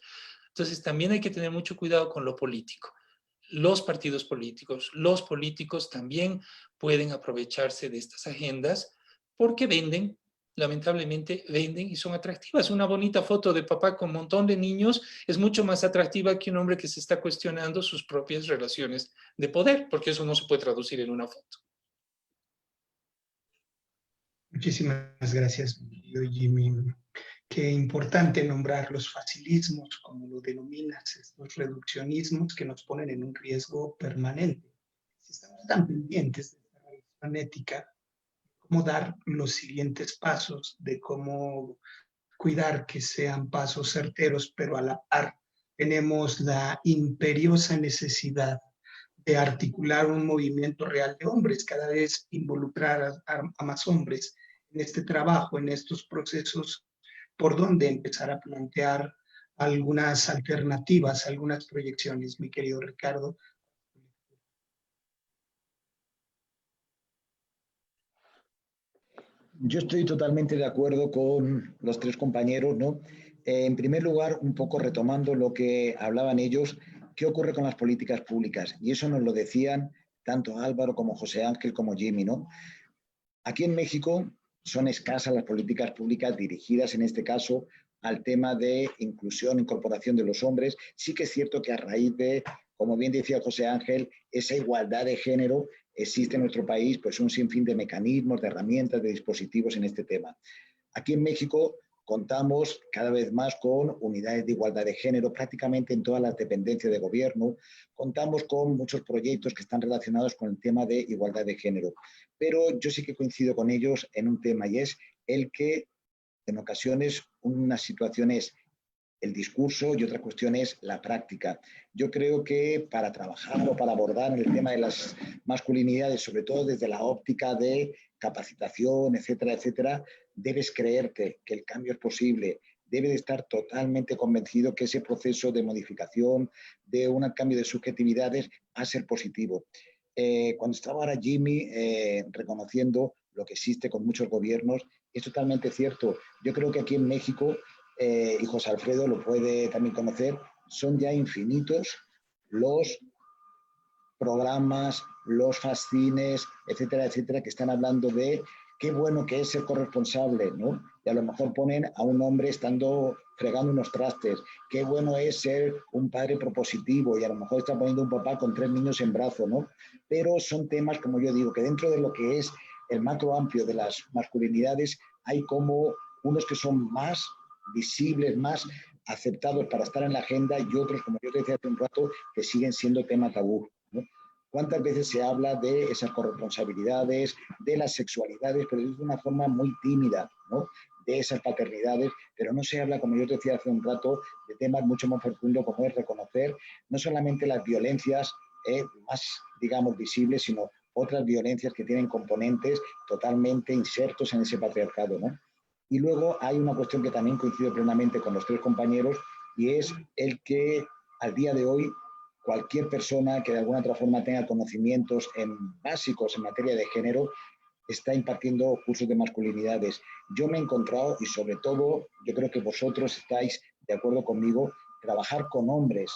Entonces, también hay que tener mucho cuidado con lo político. Los partidos políticos, los políticos también pueden aprovecharse de estas agendas porque venden, lamentablemente venden y son atractivas. Una bonita foto de papá con un montón de niños es mucho más atractiva que un hombre que se está cuestionando sus propias relaciones de poder, porque eso no se puede traducir en una foto. Muchísimas gracias, Jimmy. Qué importante nombrar los facilismos, como lo denominas, estos reduccionismos que nos ponen en un riesgo permanente. Si estamos tan pendientes de esta revisión ética, cómo dar los siguientes pasos, de cómo cuidar que sean pasos certeros, pero a la par tenemos la imperiosa necesidad de articular un movimiento real de hombres, cada vez involucrar a más hombres en este trabajo, en estos procesos, por donde empezar a plantear algunas alternativas, algunas proyecciones, mi querido Ricardo. Yo estoy totalmente de acuerdo con los tres compañeros, ¿no? En primer lugar, un poco retomando lo que hablaban ellos, ¿qué ocurre con las políticas públicas? Y eso nos lo decían tanto Álvaro como José Ángel como Jimmy, ¿no? Aquí en México son escasas las políticas públicas dirigidas, en este caso, al tema de inclusión, incorporación de los hombres. Sí que es cierto que a raíz de, como bien decía José Ángel, esa igualdad de género, existe en nuestro país pues un sinfín de mecanismos, de herramientas, de dispositivos en este tema. Aquí en México contamos cada vez más con unidades de igualdad de género prácticamente en todas las dependencias de gobierno. Contamos con muchos proyectos que están relacionados con el tema de igualdad de género. Pero yo sí que coincido con ellos en un tema y es el que en ocasiones una situación es el discurso y otra cuestión es la práctica. Yo creo que para trabajar o para abordar el tema de las masculinidades, sobre todo desde la óptica de capacitación, etcétera, etcétera, debes creerte que el cambio es posible, debes de estar totalmente convencido que ese proceso de modificación, de un cambio de subjetividades, va a ser positivo. Cuando estaba ahora Jimmy reconociendo lo que existe con muchos gobiernos, es totalmente cierto. Yo creo que aquí en México, y José Alfredo lo puede también conocer, son ya infinitos los programas, los fascines, etcétera, etcétera, que están hablando de qué bueno que es ser corresponsable, ¿no? Y a lo mejor ponen a un hombre estando fregando unos trastes, qué bueno es ser un padre propositivo y a lo mejor está poniendo un papá con 3 niños en brazo, ¿no? Pero son temas, como yo digo, que dentro de lo que es el macro amplio de las masculinidades hay como unos que son más visibles, más aceptados para estar en la agenda y otros, como yo te decía hace un rato, que siguen siendo tema tabú, ¿no? ¿Cuántas veces se habla de esas corresponsabilidades, de las sexualidades, pero de una forma muy tímida, ¿no? De esas paternidades, pero no se habla, como yo te decía hace un rato, de temas mucho más profundos como es reconocer no solamente las violencias más, digamos, visibles, sino otras violencias que tienen componentes totalmente insertos en ese patriarcado, ¿no? Y luego hay una cuestión que también coincide plenamente con los tres compañeros y es el que al día de hoy cualquier persona que de alguna otra forma tenga conocimientos básicos en materia de género está impartiendo cursos de masculinidades. Yo me he encontrado, y sobre todo yo creo que vosotros estáis de acuerdo conmigo, trabajar con hombres,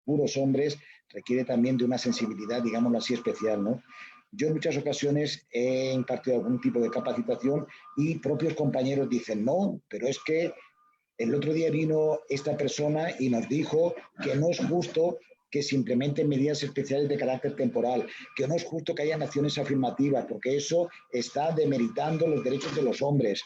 puros hombres, requiere también de una sensibilidad, digámoslo así, especial, ¿no? Yo en muchas ocasiones he impartido algún tipo de capacitación y propios compañeros dicen, no, pero es que el otro día vino esta persona y nos dijo que no es justo que se implementen medidas especiales de carácter temporal, que no es justo que haya acciones afirmativas, porque eso está demeritando los derechos de los hombres,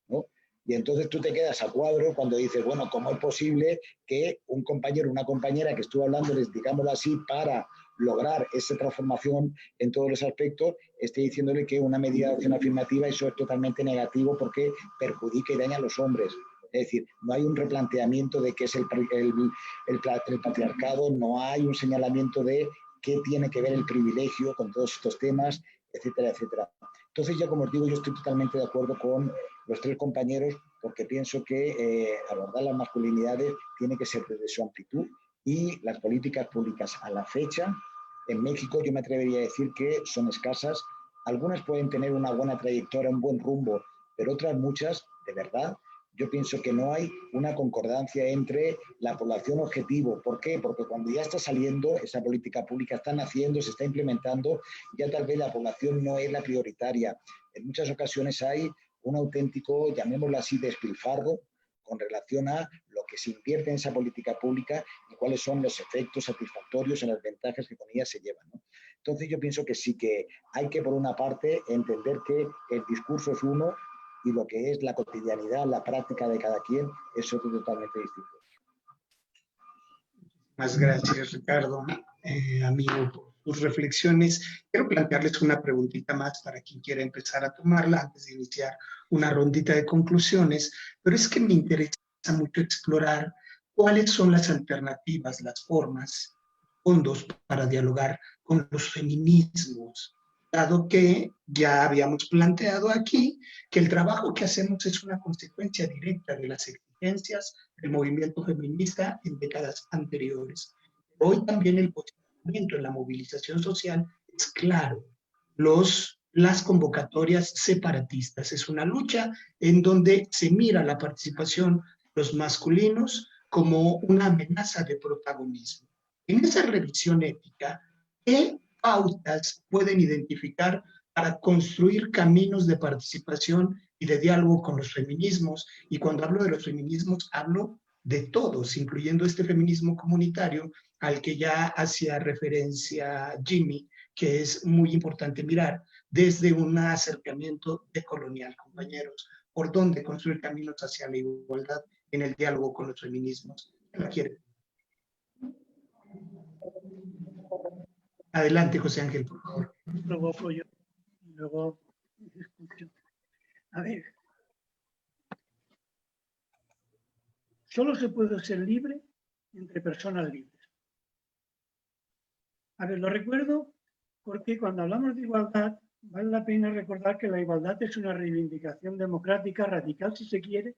¿no? Y entonces tú te quedas a cuadro cuando dices, bueno, ¿cómo es posible que un compañero o una compañera que estuvo hablándoles, digámoslo así, para lograr esa transformación en todos los aspectos, esté diciéndole que una medida de acción afirmativa eso es totalmente negativo porque perjudica y daña a los hombres. Es decir, no hay un replanteamiento de qué es el patriarcado, no hay un señalamiento de qué tiene que ver el privilegio con todos estos temas, etcétera, etcétera. Entonces, ya como os digo, yo estoy totalmente de acuerdo con los tres compañeros porque pienso que abordar las masculinidades tiene que ser desde su amplitud y las políticas públicas a la fecha, en México yo me atrevería a decir que son escasas. Algunas pueden tener una buena trayectoria, un buen rumbo, pero otras muchas, de verdad, yo pienso que no hay una concordancia entre la población objetivo. ¿Por qué? Porque cuando ya está saliendo esa política pública, está naciendo, se está implementando, ya tal vez la población no es la prioritaria. En muchas ocasiones hay un auténtico, llamémoslo así, despilfarro con relación a lo que se invierte en esa política pública y cuáles son los efectos satisfactorios en las ventajas que con ella se llevan, ¿no? Entonces yo pienso que sí que hay que, por una parte, entender que el discurso es uno y lo que es la cotidianidad, la práctica de cada quien es otro totalmente distinto. Más gracias, Ricardo, amigo, por tus reflexiones. Quiero plantearles una preguntita más para quien quiera empezar a tomarla antes de iniciar una rondita de conclusiones, pero es que me interesa mucho explorar cuáles son las alternativas, las formas, fondos para dialogar con los feminismos, dado que ya habíamos planteado aquí que el trabajo que hacemos es una consecuencia directa de las exigencias del movimiento feminista en décadas anteriores. Hoy también el posicionamiento en la movilización social es claro. Las convocatorias separatistas es una lucha en donde se mira la participación de los masculinos como una amenaza de protagonismo. En esa revisión ética, ¿qué pautas pueden identificar para construir caminos de participación y de diálogo con los feminismos? Y cuando hablo de los feminismos, hablo de todos, incluyendo este feminismo comunitario al que ya hacía referencia Jimmy, que es muy importante mirar desde un acercamiento decolonial, compañeros. ¿Por dónde construir caminos hacia la igualdad en el diálogo con los feminismos? ¿Quién la quiere? Adelante, José Ángel, por favor. Luego apoyo. Luego escucho. A ver. Solo se puede ser libre entre personas libres. A ver, lo recuerdo porque cuando hablamos de igualdad, vale la pena recordar que la igualdad es una reivindicación democrática, radical si se quiere,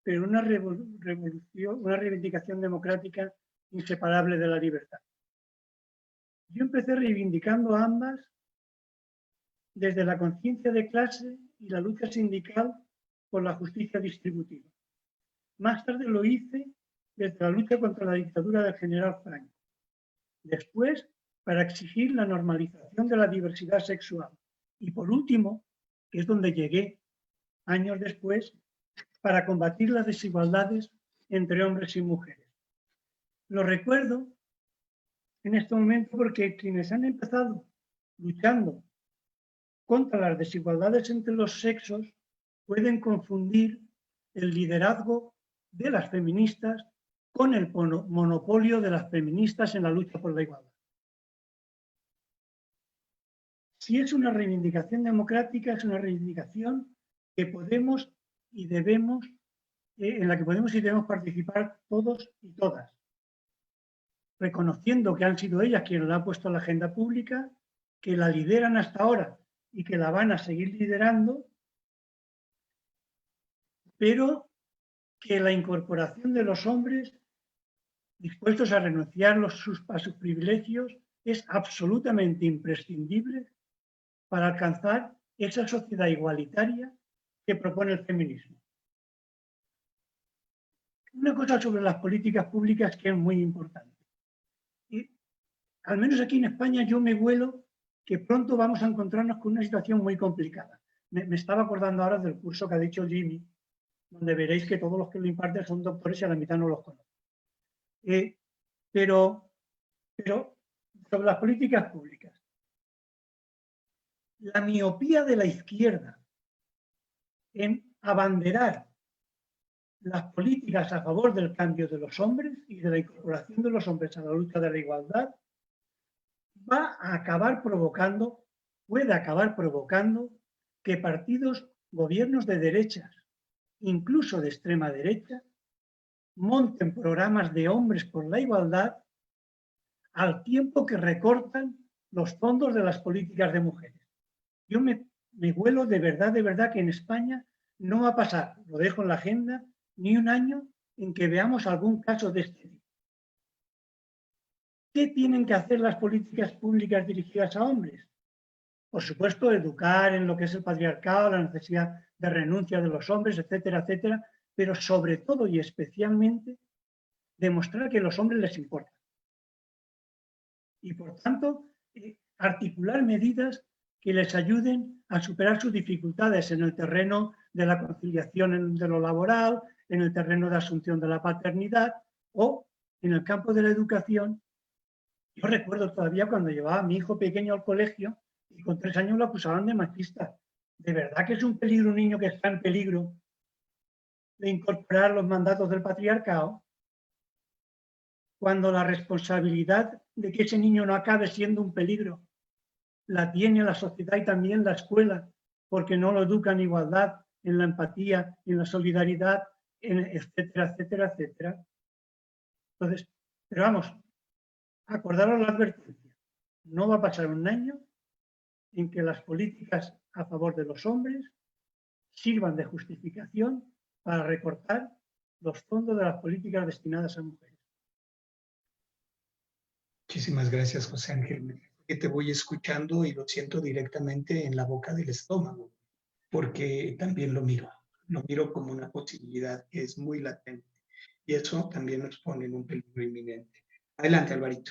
pero una reivindicación democrática inseparable de la libertad. Yo empecé reivindicando ambas desde la conciencia de clase y la lucha sindical por la justicia distributiva. Más tarde lo hice desde la lucha contra la dictadura del general Franco. Después, para exigir la normalización de la diversidad sexual. Y por último, que es donde llegué años después, para combatir las desigualdades entre hombres y mujeres. Lo recuerdo en este momento porque quienes han empezado luchando contra las desigualdades entre los sexos pueden confundir el liderazgo de las feministas con el monopolio de las feministas en la lucha por la igualdad. Si es una reivindicación democrática, es una reivindicación que podemos y debemos, en la que podemos y debemos participar todos y todas, reconociendo que han sido ellas quienes la han puesto en la agenda pública, que la lideran hasta ahora y que la van a seguir liderando, pero que la incorporación de los hombres dispuestos a renunciar a sus privilegios es absolutamente imprescindible para alcanzar esa sociedad igualitaria que propone el feminismo. Una cosa sobre las políticas públicas que es muy importante. Y, al menos aquí en España yo me huelo que pronto vamos a encontrarnos con una situación muy complicada. Me estaba acordando ahora del curso que ha dicho Jimmy, donde veréis que todos los que lo imparten son doctores y a la mitad no los conozco. Pero sobre las políticas públicas. La miopía de la izquierda en abanderar las políticas a favor del cambio de los hombres y de la incorporación de los hombres a la lucha de la igualdad, puede acabar provocando que partidos, gobiernos de derechas, incluso de extrema derecha, monten programas de hombres por la igualdad al tiempo que recortan los fondos de las políticas de mujeres. Yo me huelo de verdad que en España no va a pasar, lo dejo en la agenda, ni un año en que veamos algún caso de este tipo. ¿Qué tienen que hacer las políticas públicas dirigidas a hombres? Por supuesto, educar en lo que es el patriarcado, la necesidad de renuncia de los hombres, etcétera, etcétera, pero sobre todo y especialmente demostrar que los hombres les importan. Y por tanto, articular medidas que les ayuden a superar sus dificultades en el terreno de la conciliación de lo laboral, en el terreno de asunción de la paternidad o en el campo de la educación. Yo recuerdo todavía cuando llevaba a mi hijo pequeño al colegio y con 3 años lo acusaban de machista. ¿De verdad que es un peligro un niño que está en peligro de incorporar los mandatos del patriarcado? Cuando la responsabilidad de que ese niño no acabe siendo un peligro la tiene la sociedad y también la escuela, porque no lo educa en igualdad, en la empatía, en la solidaridad, etcétera, etcétera, etcétera. Entonces, pero vamos, acordaros la advertencia. No va a pasar un año en que las políticas a favor de los hombres sirvan de justificación para recortar los fondos de las políticas destinadas a mujeres. Muchísimas gracias, José Ángel. Que te voy escuchando y lo siento directamente en la boca del estómago, porque también lo miro como una posibilidad que es muy latente y eso también nos pone en un peligro inminente. Adelante, Alvarito.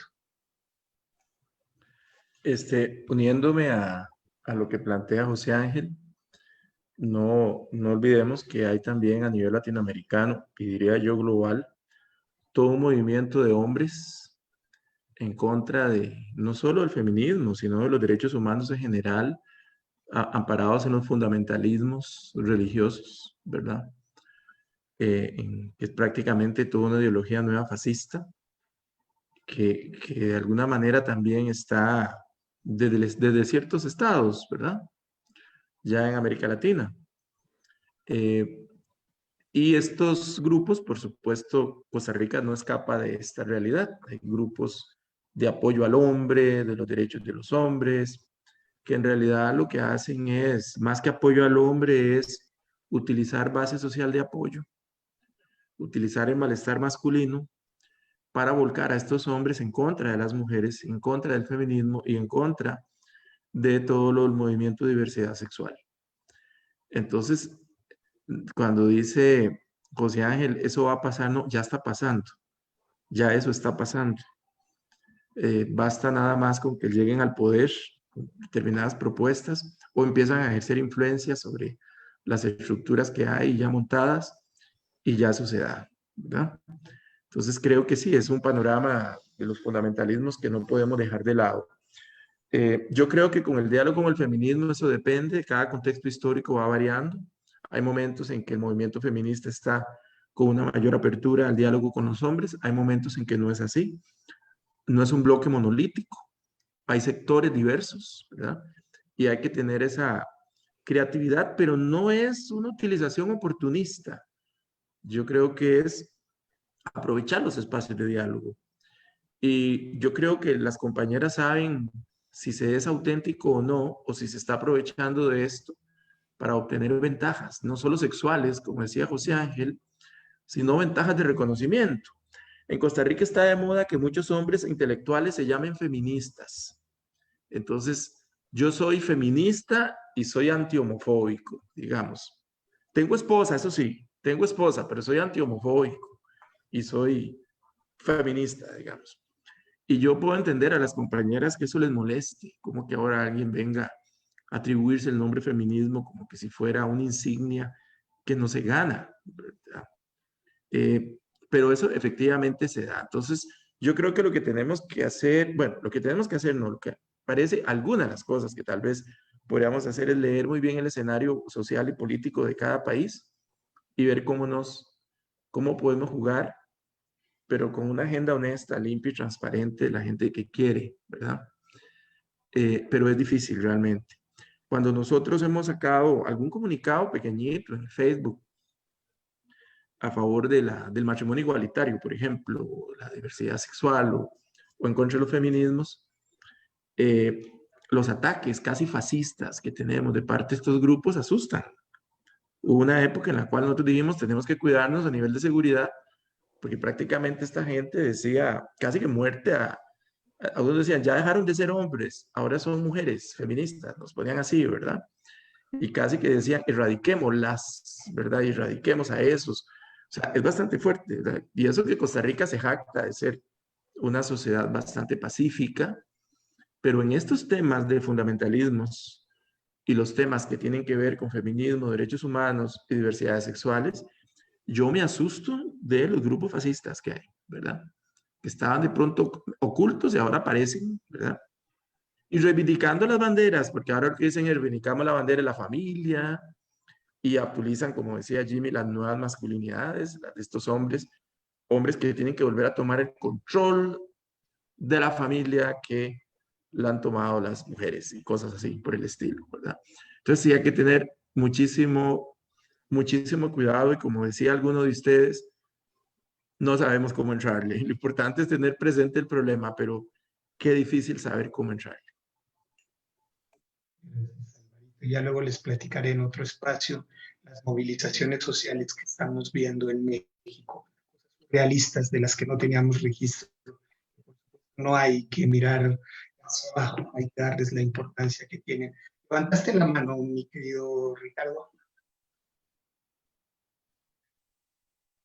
Uniéndome a lo que plantea José Ángel, no olvidemos que hay también a nivel latinoamericano, y diría yo global, todo un movimiento de hombres en contra de no solo del feminismo, sino de los derechos humanos en general, amparados en los fundamentalismos religiosos, ¿verdad? Es prácticamente toda una ideología nueva fascista, que de alguna manera también está desde ciertos estados, ¿verdad? Ya en América Latina. Y estos grupos, por supuesto, Costa Rica no escapa de esta realidad. Hay grupos de apoyo al hombre, de los derechos de los hombres, que en realidad lo que hacen es, más que apoyo al hombre, es utilizar base social de apoyo, utilizar el malestar masculino para volcar a estos hombres en contra de las mujeres, en contra del feminismo y en contra de todo el movimiento de diversidad sexual. Entonces, cuando dice José Ángel, eso va a pasar, no, ya está pasando, ya eso está pasando. Basta nada más con que lleguen al poder determinadas propuestas o empiezan a ejercer influencia sobre las estructuras que hay ya montadas y ya suceda, ¿verdad? Entonces creo que sí, es un panorama de los fundamentalismos que no podemos dejar de lado. Yo creo que con el diálogo con el feminismo eso depende, cada contexto histórico va variando. Hay momentos en que el movimiento feminista está con una mayor apertura al diálogo con los hombres, hay momentos en que no es así. No es un bloque monolítico, hay sectores diversos, ¿verdad? Y hay que tener esa creatividad, pero no es una utilización oportunista. Yo creo que es aprovechar los espacios de diálogo. Y yo creo que las compañeras saben si se es auténtico o no, o si se está aprovechando de esto para obtener ventajas, no solo sexuales, como decía José Ángel, sino ventajas de reconocimiento. En Costa Rica está de moda que muchos hombres intelectuales se llamen feministas. Entonces, yo soy feminista y soy antihomofóbico, digamos. Tengo esposa, eso sí, tengo esposa, pero soy antihomofóbico y soy feminista, digamos. Y yo puedo entender a las compañeras que eso les moleste, como que ahora alguien venga a atribuirse el nombre feminismo como que si fuera una insignia que no se gana, ¿verdad? Pero eso efectivamente se da. Entonces, yo creo que lo que tenemos que hacer, bueno, lo que tenemos que hacer, no, lo que parece, algunas de las cosas que tal vez podríamos hacer es leer muy bien el escenario social y político de cada país y ver cómo podemos jugar, pero con una agenda honesta, limpia y transparente, la gente que quiere, ¿verdad? pero es difícil realmente. Cuando nosotros hemos sacado algún comunicado pequeñito en Facebook a favor del matrimonio igualitario, por ejemplo, o la diversidad sexual o en contra de los feminismos, los ataques casi fascistas que tenemos de parte de estos grupos asustan. Hubo una época en la cual nosotros dijimos tenemos que cuidarnos a nivel de seguridad, porque prácticamente esta gente decía casi que muerte algunos decían, ya dejaron de ser hombres, ahora son mujeres feministas, nos ponían así, ¿verdad? Y casi que decían, erradiquémoslas, ¿verdad? Erradiquemos a esos. O sea, es bastante fuerte, ¿verdad? Y eso que Costa Rica se jacta de ser una sociedad bastante pacífica, pero en estos temas de fundamentalismos y los temas que tienen que ver con feminismo, derechos humanos y diversidades sexuales, yo me asusto de los grupos fascistas que hay, ¿verdad? Que estaban de pronto ocultos y ahora aparecen, ¿verdad? Y reivindicando las banderas, porque ahora lo que dicen es reivindicamos la bandera de la familia y actualizan, como decía Jimmy, las nuevas masculinidades, las de estos hombres que tienen que volver a tomar el control de la familia que la han tomado las mujeres y cosas así por el estilo, ¿verdad? Entonces sí hay que tener muchísimo cuidado y como decía alguno de ustedes, no sabemos cómo entrarle. Lo importante es tener presente el problema, pero qué difícil saber cómo entrarle. Ya luego les platicaré en otro espacio las movilizaciones sociales que estamos viendo en México, realistas de las que no teníamos registro. No hay que mirar hacia abajo, hay que darles la importancia que tienen. Levantaste la mano, mi querido Ricardo.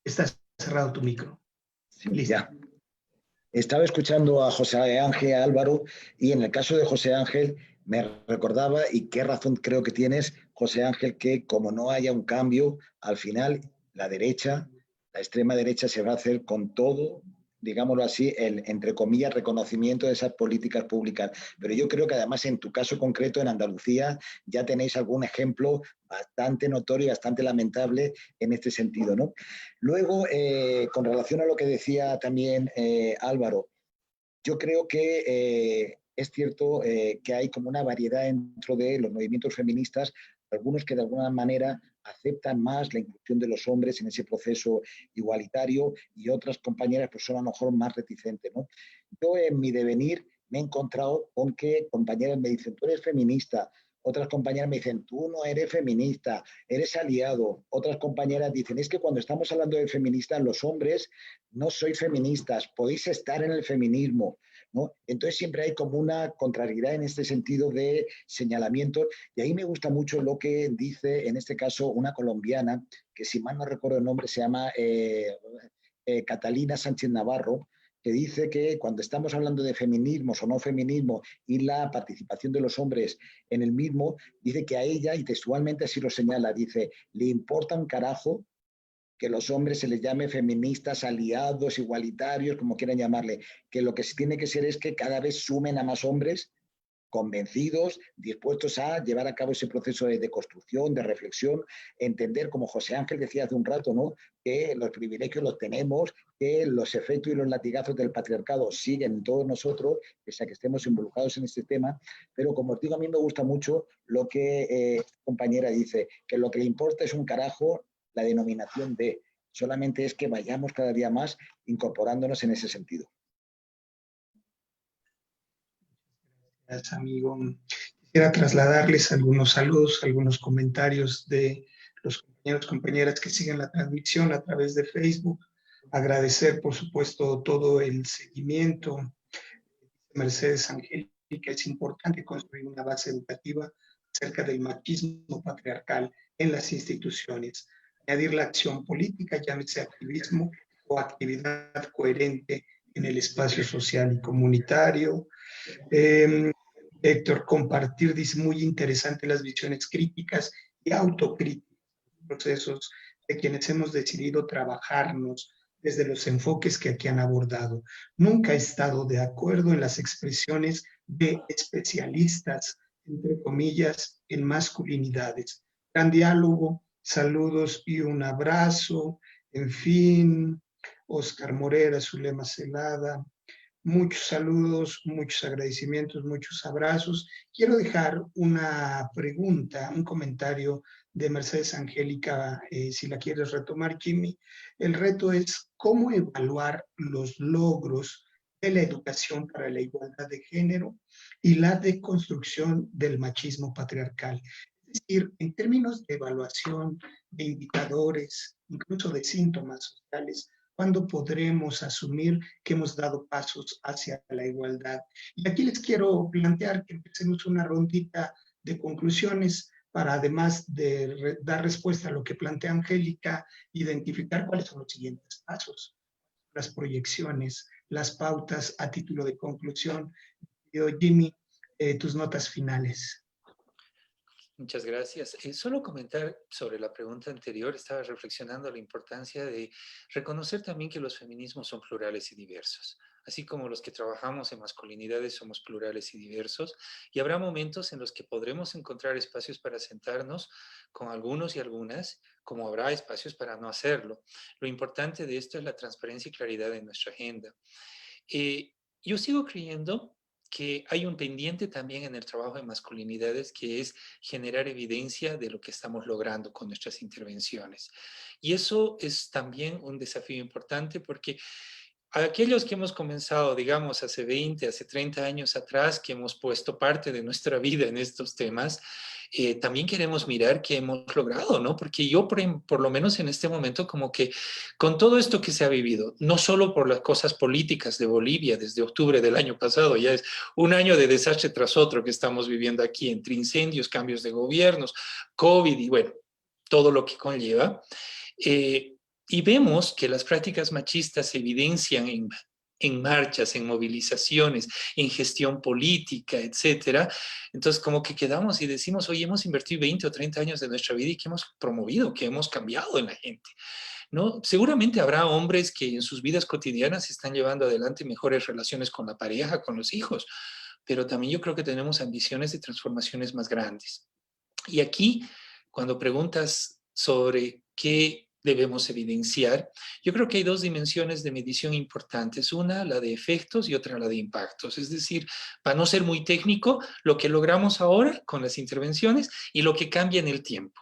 Está cerrado tu micro. Sí, ya. Estaba escuchando a José Ángel Álvaro y en el caso de José Ángel me recordaba, y qué razón creo que tienes, José Ángel, que como no haya un cambio, al final la derecha, la extrema derecha se va a hacer con todo, digámoslo así, el, entre comillas, reconocimiento de esas políticas públicas. Pero yo creo que además en tu caso concreto en Andalucía ya tenéis algún ejemplo bastante notorio y bastante lamentable en este sentido, ¿no? Luego, con relación a lo que decía también Álvaro, yo creo que es cierto que hay como una variedad dentro de los movimientos feministas, algunos que de alguna manera aceptan más la inclusión de los hombres en ese proceso igualitario y otras compañeras pues son a lo mejor más reticentes, ¿no? Yo en mi devenir me he encontrado con que compañeras me dicen, tú eres feminista, otras compañeras me dicen, tú no eres feminista, eres aliado. Otras compañeras dicen, es que cuando estamos hablando de feministas, los hombres no sois feministas, podéis estar en el feminismo, ¿no? Entonces siempre hay como una contrariedad en este sentido de señalamientos y ahí me gusta mucho lo que dice, en este caso, una colombiana, que si mal no recuerdo el nombre, se llama Catalina Sánchez Navarro, que dice que cuando estamos hablando de feminismos o no feminismo y la participación de los hombres en el mismo, dice que a ella, y textualmente así lo señala, dice, le importa un carajo que los hombres se les llame feministas, aliados, igualitarios, como quieran llamarle, que lo que tiene que ser es que cada vez sumen a más hombres convencidos, dispuestos a llevar a cabo ese proceso de construcción, de reflexión, entender, como José Ángel decía hace un rato, ¿no?, que los privilegios los tenemos, que los efectos y los latigazos del patriarcado siguen en todos nosotros, pese a que estemos involucrados en este tema, pero como os digo, a mí me gusta mucho lo que esta compañera dice, que lo que le importa es un carajo la denominación de, solamente es que vayamos cada día más incorporándonos en ese sentido. Gracias, amigo. Quisiera trasladarles algunos saludos, algunos comentarios de los compañeros, compañeras que siguen la transmisión a través de Facebook. Agradecer, por supuesto, todo el seguimiento. Mercedes Angélica, es importante construir una base educativa acerca del machismo patriarcal en las instituciones. Añadir la acción política, llámese activismo o actividad coherente en el espacio social y comunitario. Héctor, compartir, dice, muy interesante las visiones críticas y autocríticas, procesos de quienes hemos decidido trabajarnos desde los enfoques que aquí han abordado. Nunca he estado de acuerdo en las expresiones de especialistas, entre comillas, en masculinidades. Gran diálogo, saludos y un abrazo, en fin, Oscar Morera, Zulema Celada. Muchos saludos, muchos agradecimientos, muchos abrazos. Quiero dejar una pregunta, un comentario de Mercedes Angélica, si la quieres retomar, Jimmy. El reto es cómo evaluar los logros de la educación para la igualdad de género y la deconstrucción del machismo patriarcal. Es decir, en términos de evaluación, de indicadores, incluso de síntomas sociales, ¿cuándo podremos asumir que hemos dado pasos hacia la igualdad? Y aquí les quiero plantear que empecemos una rondita de conclusiones para, además de dar respuesta a lo que plantea Angélica, identificar cuáles son los siguientes pasos, las proyecciones, las pautas a título de conclusión. Jimmy, tus notas finales. Muchas gracias. Solo comentar sobre la pregunta anterior, estaba reflexionando la importancia de reconocer también que los feminismos son plurales y diversos. Así como los que trabajamos en masculinidades somos plurales y diversos, y habrá momentos en los que podremos encontrar espacios para sentarnos con algunos y algunas, como habrá espacios para no hacerlo. Lo importante de esto es la transparencia y claridad en nuestra agenda. Yo sigo creyendo que hay un pendiente también en el trabajo de masculinidades, que es generar evidencia de lo que estamos logrando con nuestras intervenciones. Y eso es también un desafío importante, porque aquellos que hemos comenzado, digamos, hace 20, hace 30 años atrás, que hemos puesto parte de nuestra vida en estos temas, también queremos mirar qué hemos logrado, ¿no? Porque yo, por lo menos en este momento, como que con todo esto que se ha vivido, no solo por las cosas políticas de Bolivia desde octubre del año pasado, ya es un año de desastre tras otro que estamos viviendo aquí, entre incendios, cambios de gobiernos, COVID y bueno, todo lo que conlleva. Y vemos que las prácticas machistas se evidencian en marchas, en movilizaciones, en gestión política, etcétera. Entonces, como que quedamos y decimos, oye, hemos invertido 20 o 30 años de nuestra vida y que hemos promovido, que hemos cambiado en la gente, ¿no? Seguramente habrá hombres que en sus vidas cotidianas están llevando adelante mejores relaciones con la pareja, con los hijos, pero también yo creo que tenemos ambiciones de transformaciones más grandes. Y aquí, cuando preguntas sobre qué debemos evidenciar, yo creo que hay dos dimensiones de medición importantes, una la de efectos y otra la de impactos, es decir, para no ser muy técnico, lo que logramos ahora con las intervenciones y lo que cambia en el tiempo.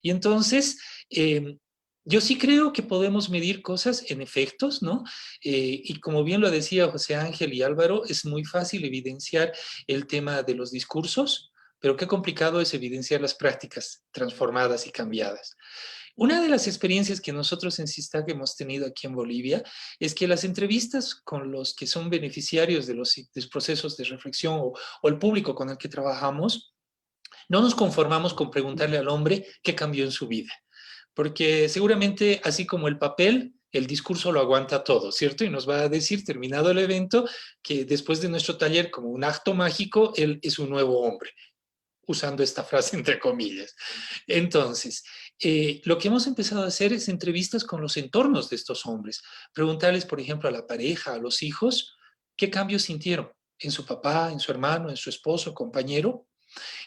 Y entonces, yo sí creo que podemos medir cosas en efectos, ¿no? Y como bien lo decía José Ángel y Álvaro, es muy fácil evidenciar el tema de los discursos, pero qué complicado es evidenciar las prácticas transformadas y cambiadas. Una de las experiencias que nosotros en SISTAC hemos tenido aquí en Bolivia es que las entrevistas con los que son beneficiarios de los procesos de reflexión o el público con el que trabajamos, no nos conformamos con preguntarle al hombre qué cambió en su vida, porque seguramente así como el papel, el discurso lo aguanta todo, ¿cierto? Y nos va a decir, terminado el evento, que después de nuestro taller, como un acto mágico, él es un nuevo hombre, usando esta frase entre comillas. Entonces, lo que hemos empezado a hacer es entrevistas con los entornos de estos hombres, preguntarles, por ejemplo, a la pareja, a los hijos, qué cambios sintieron en su papá, en su hermano, en su esposo, compañero.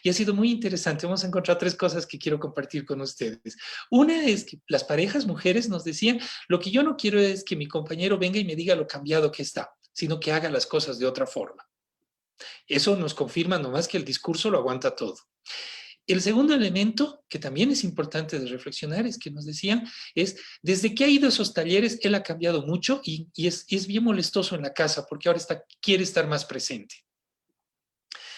Y ha sido muy interesante. Hemos encontrado tres cosas que quiero compartir con ustedes. Una es que las parejas mujeres nos decían, lo que yo no quiero es que mi compañero venga y me diga lo cambiado que está, sino que haga las cosas de otra forma. Eso nos confirma nomás que el discurso lo aguanta todo. El segundo elemento, que también es importante de reflexionar, es que nos decían, es desde que ha ido a esos talleres, él ha cambiado mucho y es bien molestoso en la casa porque ahora quiere estar más presente.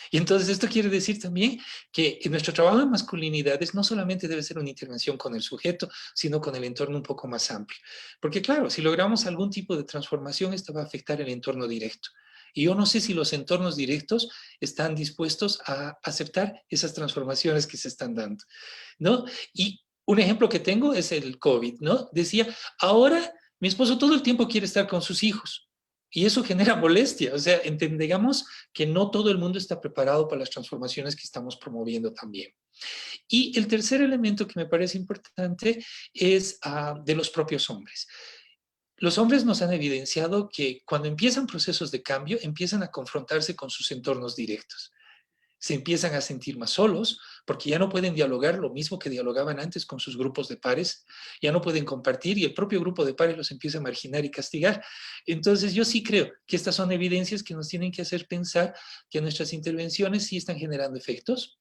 Y entonces esto quiere decir también que en nuestro trabajo de masculinidades no solamente debe ser una intervención con el sujeto, sino con el entorno un poco más amplio. Porque claro, si logramos algún tipo de transformación, esto va a afectar el entorno directo. Y yo no sé si los entornos directos están dispuestos a aceptar esas transformaciones que se están dando, ¿no? Y un ejemplo que tengo es el COVID, ¿no? Decía, ahora mi esposo todo el tiempo quiere estar con sus hijos. Y eso genera molestia, o sea, entendamos que no todo el mundo está preparado para las transformaciones que estamos promoviendo también. Y el tercer elemento que me parece importante es de los propios hombres. Los hombres nos han evidenciado que cuando empiezan procesos de cambio, empiezan a confrontarse con sus entornos directos. se empiezan a sentir más solos porque ya no pueden dialogar lo mismo que dialogaban antes con sus grupos de pares, ya no pueden compartir y el propio grupo de pares los empieza a marginar y castigar. Entonces yo sí creo que estas son evidencias que nos tienen que hacer pensar que nuestras intervenciones sí están generando efectos.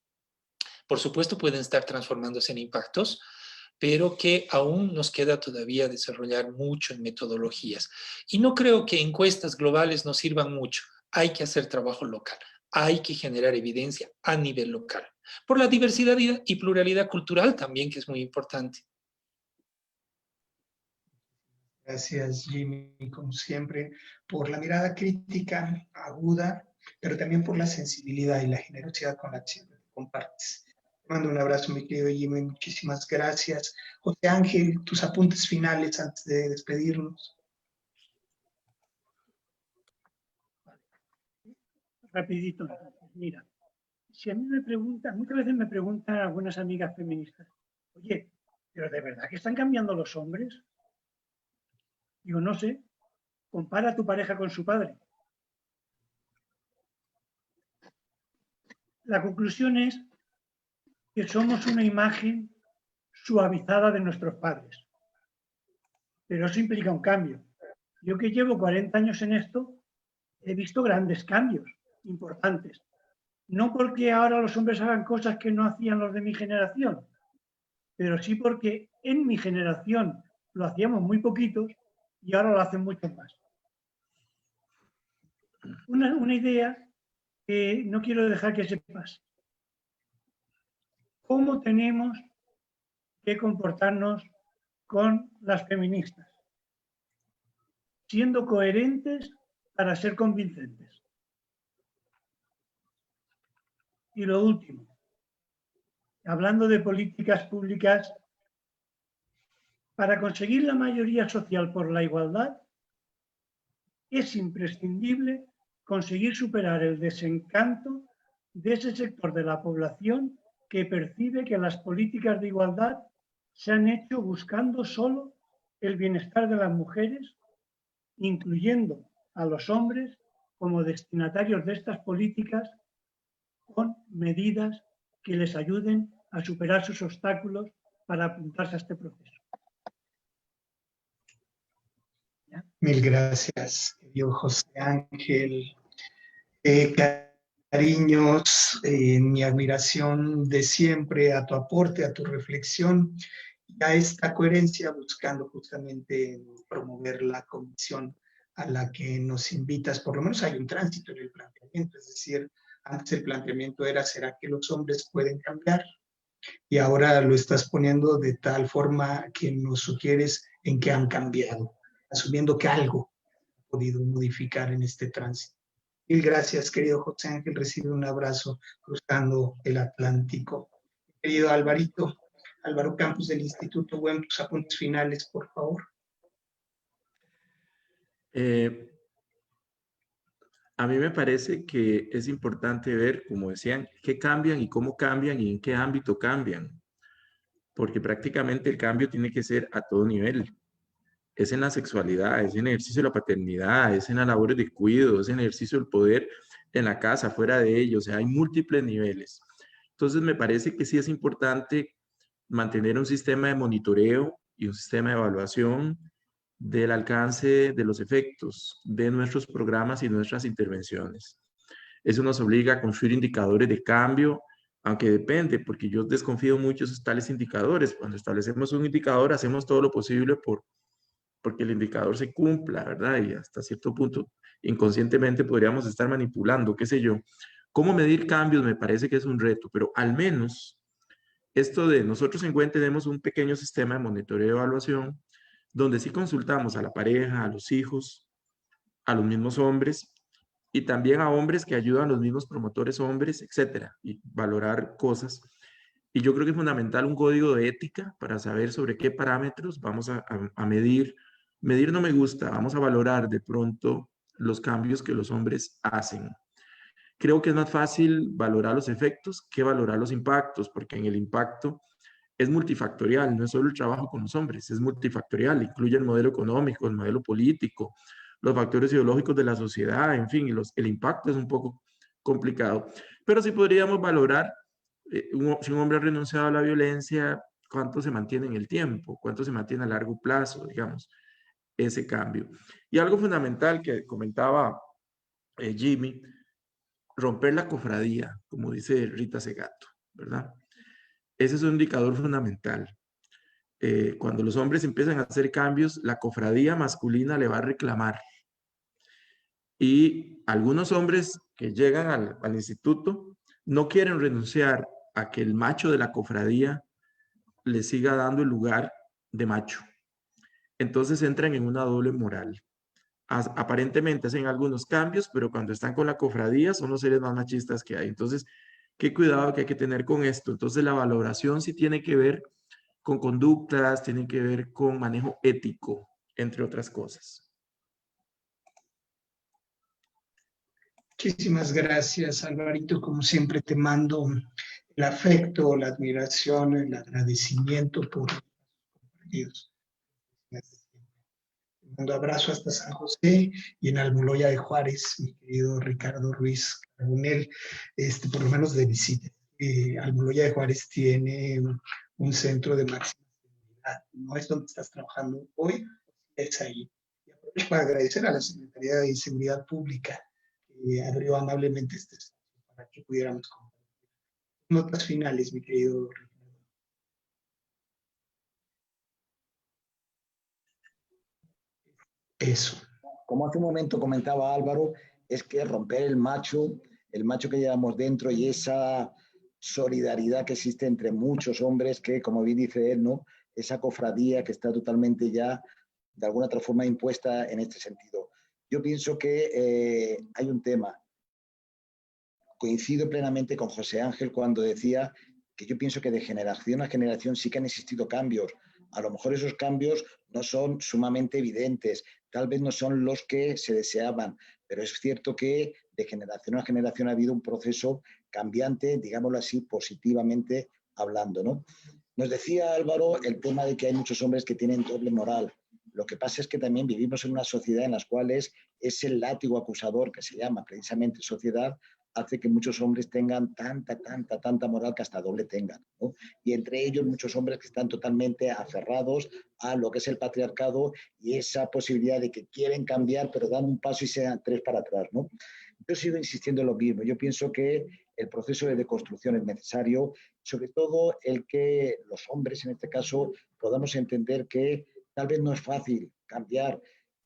Por supuesto pueden estar transformándose en impactos, pero que aún nos queda todavía desarrollar mucho en metodologías. Y no creo que encuestas globales nos sirvan mucho. Hay que hacer trabajo local. Hay que generar evidencia a nivel local. Por la diversidad y pluralidad cultural también, que es muy importante. Gracias, Jimmy, como siempre, por la mirada crítica, aguda, pero también por la sensibilidad y la generosidad con la que compartes. Te mando un abrazo, mi querido Jimmy, muchísimas gracias. José Ángel, tus apuntes finales antes de despedirnos. Rapidito, mira, si a mí me preguntan, muchas veces me preguntan algunas amigas feministas, oye, ¿pero de verdad que están cambiando los hombres? Digo, no sé, compara a tu pareja con su padre. La conclusión es que somos una imagen suavizada de nuestros padres. Pero eso implica un cambio. Yo que llevo 40 años en esto, he visto grandes cambios importantes. No porque ahora los hombres hagan cosas que no hacían los de mi generación, pero sí porque en mi generación lo hacíamos muy poquitos y ahora lo hacen muchos más. Una idea que no quiero dejar que se pase. ¿Cómo tenemos que comportarnos con las feministas? Siendo coherentes para ser convincentes. Y lo último, hablando de políticas públicas, para conseguir la mayoría social por la igualdad, es imprescindible conseguir superar el desencanto de ese sector de la población que percibe que las políticas de igualdad se han hecho buscando solo el bienestar de las mujeres, incluyendo a los hombres como destinatarios de estas políticas con medidas que les ayuden a superar sus obstáculos para apuntarse a este proceso. ¿Ya? Mil gracias, querido José Ángel. Cariños, mi admiración de siempre a tu aporte, a tu reflexión y a esta coherencia, buscando justamente promover la comisión a la que nos invitas. Por lo menos hay un tránsito en el planteamiento, es decir, antes el planteamiento era, ¿será que los hombres pueden cambiar? Y ahora lo estás poniendo de tal forma que nos sugieres en que han cambiado, asumiendo que algo ha podido modificar en este tránsito. Mil gracias, querido José Ángel. Recibe un abrazo cruzando el Atlántico. Querido Alvarito, Álvaro Campos del Instituto WEM, tus apuntes finales, por favor. A mí me parece que es importante ver, como decían, qué cambian y cómo cambian y en qué ámbito cambian, porque prácticamente el cambio tiene que ser a todo nivel. Es en la sexualidad, es en el ejercicio de la paternidad, es en las labores de cuidado, es en el ejercicio del poder en la casa, fuera de ellos, o sea, hay múltiples niveles. Entonces me parece que sí es importante mantener un sistema de monitoreo y un sistema de evaluación del alcance de los efectos de nuestros programas y nuestras intervenciones. Eso nos obliga a construir indicadores de cambio, aunque depende, porque yo desconfío mucho de esos tales indicadores. Cuando establecemos un indicador, hacemos todo lo posible porque el indicador se cumpla, ¿verdad? Y hasta cierto punto, inconscientemente podríamos estar manipulando, qué sé yo. ¿Cómo medir cambios? Me parece que es un reto, pero al menos esto de nosotros en WEN tenemos un pequeño sistema de monitoreo y evaluación donde sí consultamos a la pareja, a los hijos, a los mismos hombres y también a hombres que ayudan a los mismos promotores hombres, etcétera, y valorar cosas. Y yo creo que es fundamental un código de ética para saber sobre qué parámetros vamos a medir. Medir no me gusta, vamos a valorar de pronto los cambios que los hombres hacen. Creo que es más fácil valorar los efectos que valorar los impactos, porque en el impacto es multifactorial, no es solo el trabajo con los hombres, es multifactorial, incluye el modelo económico, el modelo político, los factores ideológicos de la sociedad, en fin, el impacto es un poco complicado. pero sí podríamos valorar si un hombre ha renunciado a la violencia, cuánto se mantiene en el tiempo, cuánto se mantiene a largo plazo, digamos, ese cambio. Y algo fundamental que comentaba Jimmy, romper la cofradía, como dice Rita Segato, ¿verdad? Ese es un indicador fundamental. Cuando los hombres empiezan a hacer cambios, la cofradía masculina le va a reclamar. Y algunos hombres que llegan al instituto no quieren renunciar a que el macho de la cofradía le siga dando el lugar de macho. Entonces entran en una doble moral. Aparentemente hacen algunos cambios, pero cuando están con la cofradía son los seres más machistas que hay. Entonces, qué cuidado que hay que tener con esto. Entonces, la valoración sí tiene que ver con conductas, tiene que ver con manejo ético, entre otras cosas. Muchísimas gracias, Alvarito. Como siempre, te mando el afecto, la admiración, el agradecimiento por los compartidos. Un abrazo hasta San José y en Almoloya de Juárez, mi querido Ricardo Ruiz Carbonell, por lo menos de visita. Almoloya de Juárez tiene un centro de máxima seguridad. No es donde estás trabajando hoy, es ahí. Y aprovecho para agradecer a la Secretaría de Seguridad Pública que abrió amablemente este espacio para que pudiéramos compartir. Notas finales, mi querido Ricardo. Eso. Como hace un momento comentaba Álvaro, es que romper el macho que llevamos dentro y esa solidaridad que existe entre muchos hombres que, como bien dice él, ¿no? Esa cofradía que está totalmente ya de alguna otra forma impuesta en este sentido. Yo pienso que hay un tema. Coincido plenamente con José Ángel cuando decía que yo pienso que de generación a generación sí que han existido cambios. A lo mejor esos cambios no son sumamente evidentes, tal vez no son los que se deseaban, pero es cierto que de generación a generación ha habido un proceso cambiante, digámoslo así, positivamente hablando, ¿no? Nos decía Álvaro el tema de que hay muchos hombres que tienen doble moral. Lo que pasa es que también vivimos en una sociedad en la cual ese látigo acusador que se llama precisamente sociedad hace que muchos hombres tengan tanta moral que hasta doble tengan, ¿no? Y entre ellos muchos hombres que están totalmente aferrados a lo que es el patriarcado y esa posibilidad de que quieren cambiar pero dan un paso y se dan tres para atrás, ¿no? Yo sigo insistiendo en lo mismo. Yo pienso que el proceso de deconstrucción es necesario, sobre todo el que los hombres en este caso podamos entender que tal vez no es fácil cambiar,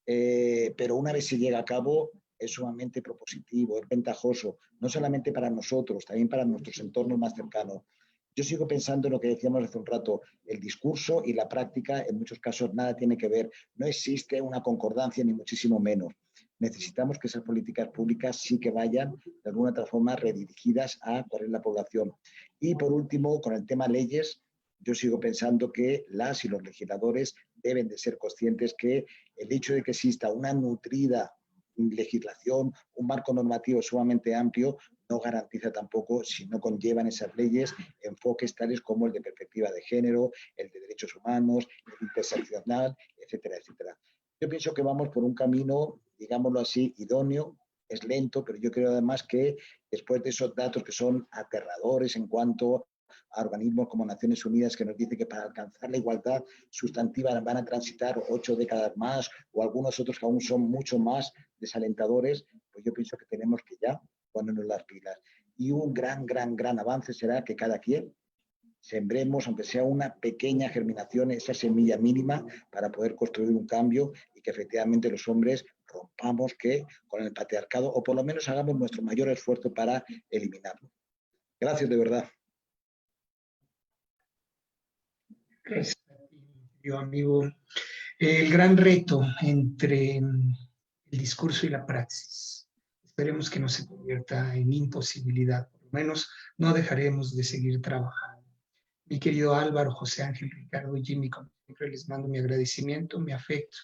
pero una vez se llega a cabo es sumamente propositivo, es ventajoso, no solamente para nosotros, también para nuestros entornos más cercanos. Yo sigo pensando en lo que decíamos hace un rato, el discurso y la práctica en muchos casos nada tiene que ver, no existe una concordancia ni muchísimo menos. Necesitamos que esas políticas públicas sí que vayan de alguna otra forma redirigidas a cuál es la población. Y por último, con el tema leyes, yo sigo pensando que las y los legisladores deben de ser conscientes que el hecho de que exista una nutrida legislación, un marco normativo sumamente amplio, no garantiza tampoco, si no conllevan esas leyes, enfoques tales como el de perspectiva de género, el de derechos humanos, el interseccional, etcétera, etcétera. Yo pienso que vamos por un camino, digámoslo así, idóneo, es lento, pero yo creo además que después de esos datos que son aterradores en cuanto a organismos como Naciones Unidas que nos dice que para alcanzar la igualdad sustantiva van a transitar 8 décadas más o algunos otros que aún son mucho más desalentadores, pues yo pienso que tenemos que ya ponernos las pilas. Y un gran avance será que cada quien sembremos, aunque sea una pequeña germinación, esa semilla mínima para poder construir un cambio y que efectivamente los hombres rompamos que con el patriarcado o por lo menos hagamos nuestro mayor esfuerzo para eliminarlo. Gracias de verdad. Gracias, amigo. El gran reto entre el discurso y la praxis. Esperemos que no se convierta en imposibilidad. Por lo menos no dejaremos de seguir trabajando. Mi querido Álvaro, José Ángel, Ricardo y Jimmy, como siempre les mando mi agradecimiento, mi afecto,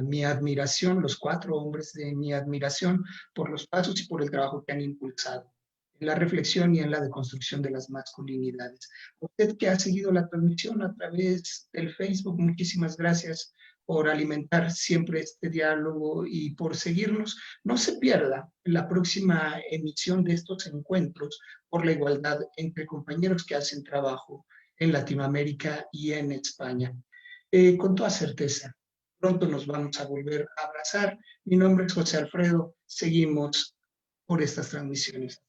mi admiración, los 4 hombres de mi admiración por los pasos y por el trabajo que han impulsado en la reflexión y en la deconstrucción de las masculinidades. Usted que ha seguido la transmisión a través del Facebook, muchísimas gracias por alimentar siempre este diálogo y por seguirnos. No se pierda la próxima emisión de estos encuentros por la igualdad entre compañeros que hacen trabajo en Latinoamérica y en España. Con toda certeza, pronto nos vamos a volver a abrazar. Mi nombre es José Alfredo. Seguimos por estas transmisiones.